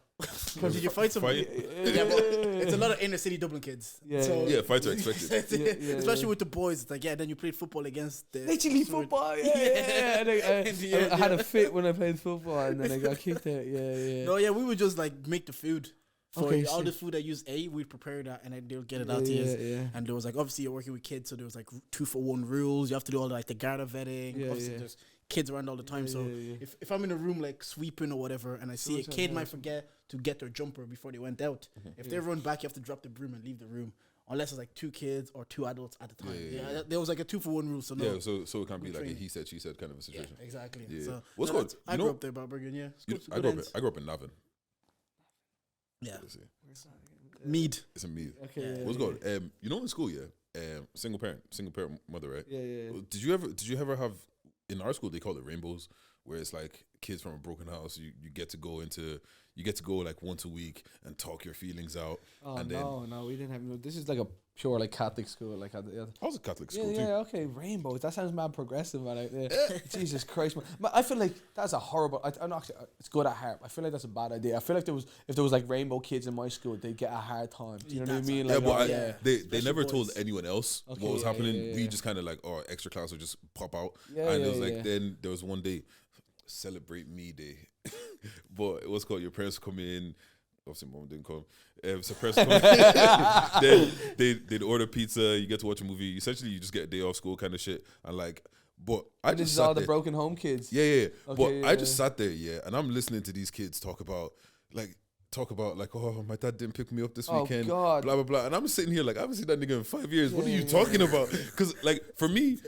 Did you fight somebody? Yeah, but it's a lot of inner city Dublin kids. Fights are expected. Especially with the boys. It's like then you played football against the literally football. Yeah. I had a fit when I played football, and then I got kicked out. Yeah. No, we would just like make the food. For all the food I use, we'd prepare that and then they'll get it out to you. Yeah. And there was like, obviously you're working with kids, so there was like 2-for-1 rules. You have to do all like the Garda vetting. Obviously there's kids around all the time. If I'm in a room like sweeping or whatever and I see a kid might forget to get their jumper before they went out. If they run back, you have to drop the broom and leave the room. Unless it's like 2 kids or 2 adults at the time. There was like a 2-for-1 rule. So no. So it can't be like a he said, she said kind of a situation. Yeah, exactly. Yeah. So what's good? I grew up there, Balbriggan, I grew up in Navan. Yeah. Mead. It's a Mead. Okay. What's good? You know in school, single parent mother, right? Yeah. Did you ever have in our school they call it rainbows, where it's like kids from a broken house, you get to go like once a week and talk your feelings out. Oh, and no, we didn't have. This is like a pure like Catholic school. Like I was a Catholic school too. Yeah, okay, rainbows. That sounds mad progressive, man. Jesus Christ, man. But I feel like that's a horrible. I'm not. It's good at heart. I feel like that's a bad idea. I feel like if there was like rainbow kids in my school, they'd get a hard time. Do you know what I mean? Like, they never told anyone else what was happening. We just kind of like, extra class would just pop out. And it was like then there was one day, celebrate me day. But what's called your parents come in. Obviously, mom didn't come. So parents come in. Then they'd order pizza. You get to watch a movie. Essentially, you just get a day off school kind of shit. And like, but I this just is sat all there. the broken home kids. Yeah. Okay, But yeah, I just sat there, and I'm listening to these kids talk about oh, my dad didn't pick me up this weekend, God. blah blah blah, and I'm sitting here like I haven't seen that nigga in 5 years. What are you talking about? Because like for me,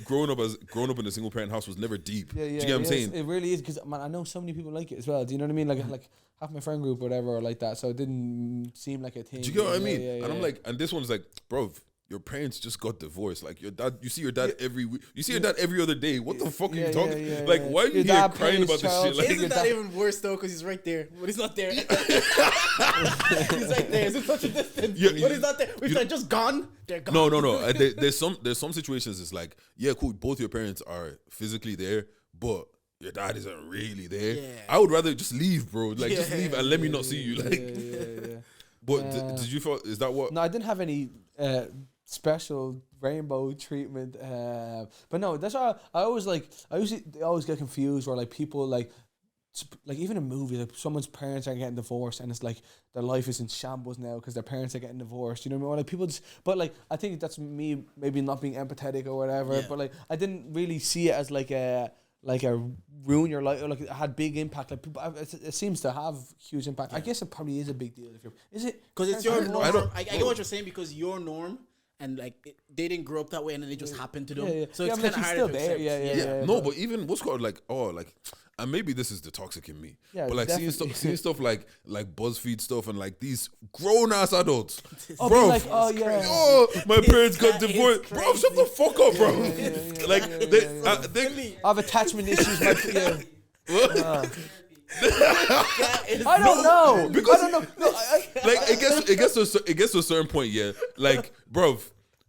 growing up in a single parent house was never deep. Do you get what I'm saying? It really is, because man, I know so many people like it as well. Do you know what I mean? Like half my friend group or whatever are like that, so it didn't seem like a thing. Do you get what I mean? And I'm like, and this one's like, bro, your parents just got divorced. Like your dad, you see your dad every week. You see your dad every other day. What the fuck are you talking? Like, why are you here crying about this shit? Like, isn't that even worse though? Because he's right there, but he's not there. He's right there. Is it such a distance? But he's not there. If they're just gone, they're gone. No. There's some situations. It's like, yeah, cool. Both your parents are physically there, but your dad isn't really there. Yeah. I would rather just leave, bro. Like, just leave and let me not see you. Like, Yeah. But did you feel? Is that what? No, I didn't have any special rainbow treatment. But no, that's why I always get confused where like people like even in movies, like someone's parents are getting divorced and it's like their life is in shambles now because their parents are getting divorced. You know what I mean? Or like people just, but like I think that's me maybe not being empathetic or whatever. Yeah. But like I didn't really see it as like a ruin your life, or like it had big impact. Like people, it seems to have huge impact. I guess it probably is a big deal if you're. Is it? Because it's your norm. I get Oh. what you're saying, because your norm, and like they didn't grow up that way, and then it just happened to them. Yeah. So Yeah, it's but, kind of like, he's hard still to there. accept. Yeah. No, but even what's called like and maybe this is the toxic in me. Yeah, but like definitely. seeing stuff like BuzzFeed stuff and like these grown ass adults. Oh, Bro, like, oh yeah. oh, my parents got That is divorced. Bro, shut the fuck up, bro. Like they I have attachment issues. Yeah. I don't know. Because- I don't know. No, like it gets to a certain point, yeah. Like, bro,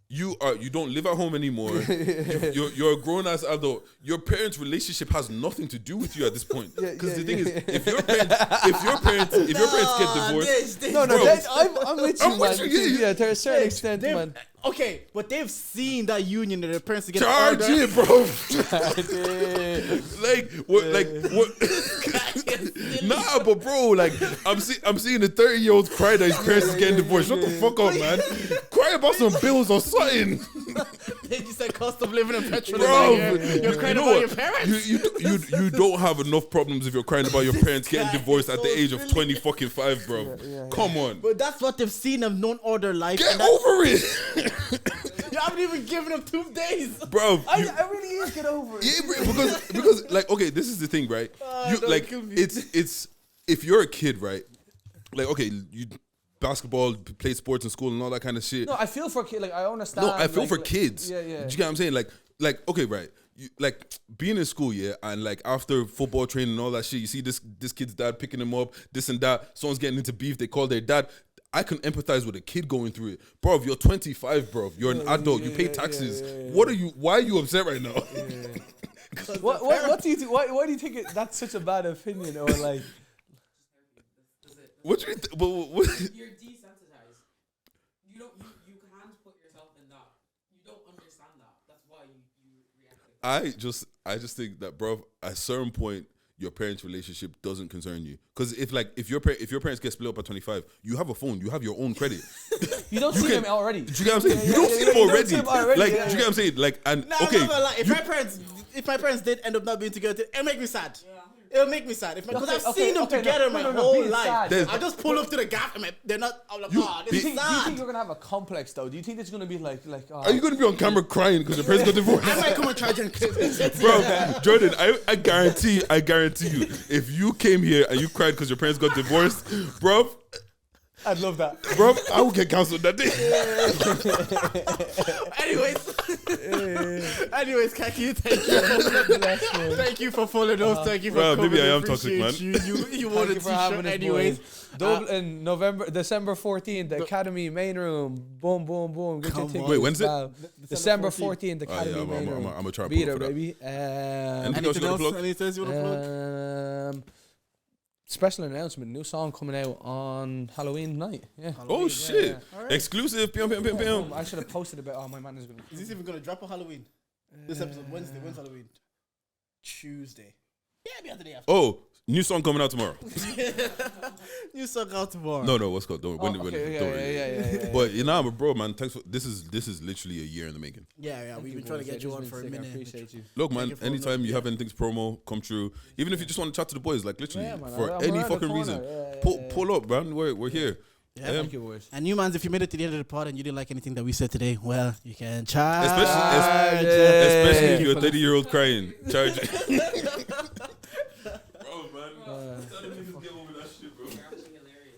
you don't live at home anymore. You're a grown ass adult. Your parents' relationship has nothing to do with you at this point. Because the thing is, if your parents get divorced, no, bro, I'm with you, I'm with man. you, yeah. Yeah, to a certain extent, man. Okay, but they've seen that union that their parents get charge older. it, bro. like what? Nah, but bro, like I'm seeing a 30-year-old cry that his parents is getting divorced. Shut the fuck up, man. Cry about some bills or something. They just said cost of living and petrol. Bro, You're crying you know about what? your parents. You don't have enough problems if you're crying about your parents getting guy divorced is at the so age of silly. 25, bro. Come on. But that's what they've seen. They've known all their life. Get and that's- over it. You haven't even given them 2 days. Bro, I really is get over it. yeah, bro, because like, okay, this is the thing, right? You don't like kill me. it's if you're a kid, right? Like, okay, you basketball, play sports in school and all that kind of shit. No, I feel for kids. Like I understand. No, I feel like, for kids. Yeah. Do you get what I'm saying? Like okay, right. You, like being in school, yeah, and like after football training and all that shit, you see this kid's dad picking him up, this and that. Someone's getting into beef. They call their dad. I can empathize with a kid going through it, bro. If you're 25, bro, you're an adult. You pay taxes. What are you? Why are you upset right now? What do you think? Why do you think that's such a bad opinion, or like? What do you? What? You're desensitized. You can't put yourself in that. You don't understand that. That's why you react. I just think that, bro, at a certain point, your parents' relationship doesn't concern you. Because if your parents get split up at 25, you have a phone, you have your own credit. You don't see them already. Do you get what I'm saying? You don't see them already. Like, do you get what I'm saying? Like, and No, okay, I'm not gonna lie. If my parents did end up not being together, it'll make me sad. It'll make me sad because I've seen them together my whole being life. sad. I just pull up to the gap and they're not. I'm like, You- oh, Do this you is think do you think sad. you're gonna have a complex though? Do you think it's gonna be like? are you going to be on camera crying because your parents got divorced? I might come and charge and Bro, Jordan, I guarantee you, if you came here and you cried because your parents got divorced, bro, I'd love that. I would get cancelled that day. Anyways, Khaki, thank you for following us. Thank you for Bro, coming. maybe I am Appreciate toxic, man. Thank You won a you for having t-shirt us, anyways. Dublin, December 14th, the Academy main room. Boom, boom, boom. Get your Come tickets. on. Wait, when's it? Wow. December 14th, the Oh, yeah, Academy main room. I'm a try Be to there, for that. baby. Anything else you wanna plug? Anything else you want to plug? Special announcement, new song coming out on Halloween night. Yeah. Oh shit! Alright. Exclusive. Pium, pium, pium, pium. I should have posted about. Oh, my man is gonna. Is this even going to drop on Halloween? This episode, Wednesday. When's Halloween? Tuesday. Yeah, it'll be on the day after. Oh, New song coming out tomorrow. New song out tomorrow. No, what's called? Don't don't Yeah. But you know, bro, man, thanks for this is literally a year in the making. Yeah. We've been trying to get you on for a minute. I appreciate you. Look, man, anytime you have anything to promo, come through. Even if you just want to chat to the boys, like literally Yeah, man, for I'm any around the fucking corner. reason, Yeah. pull up, man. We're here. Yeah, Thank you, boys. And you mans, if you made it to the end of the pod and you didn't like anything that we said today, well, you can charge. Especially if you're a 30-year-old crying, charge. Bro, man, get over that shit, bro.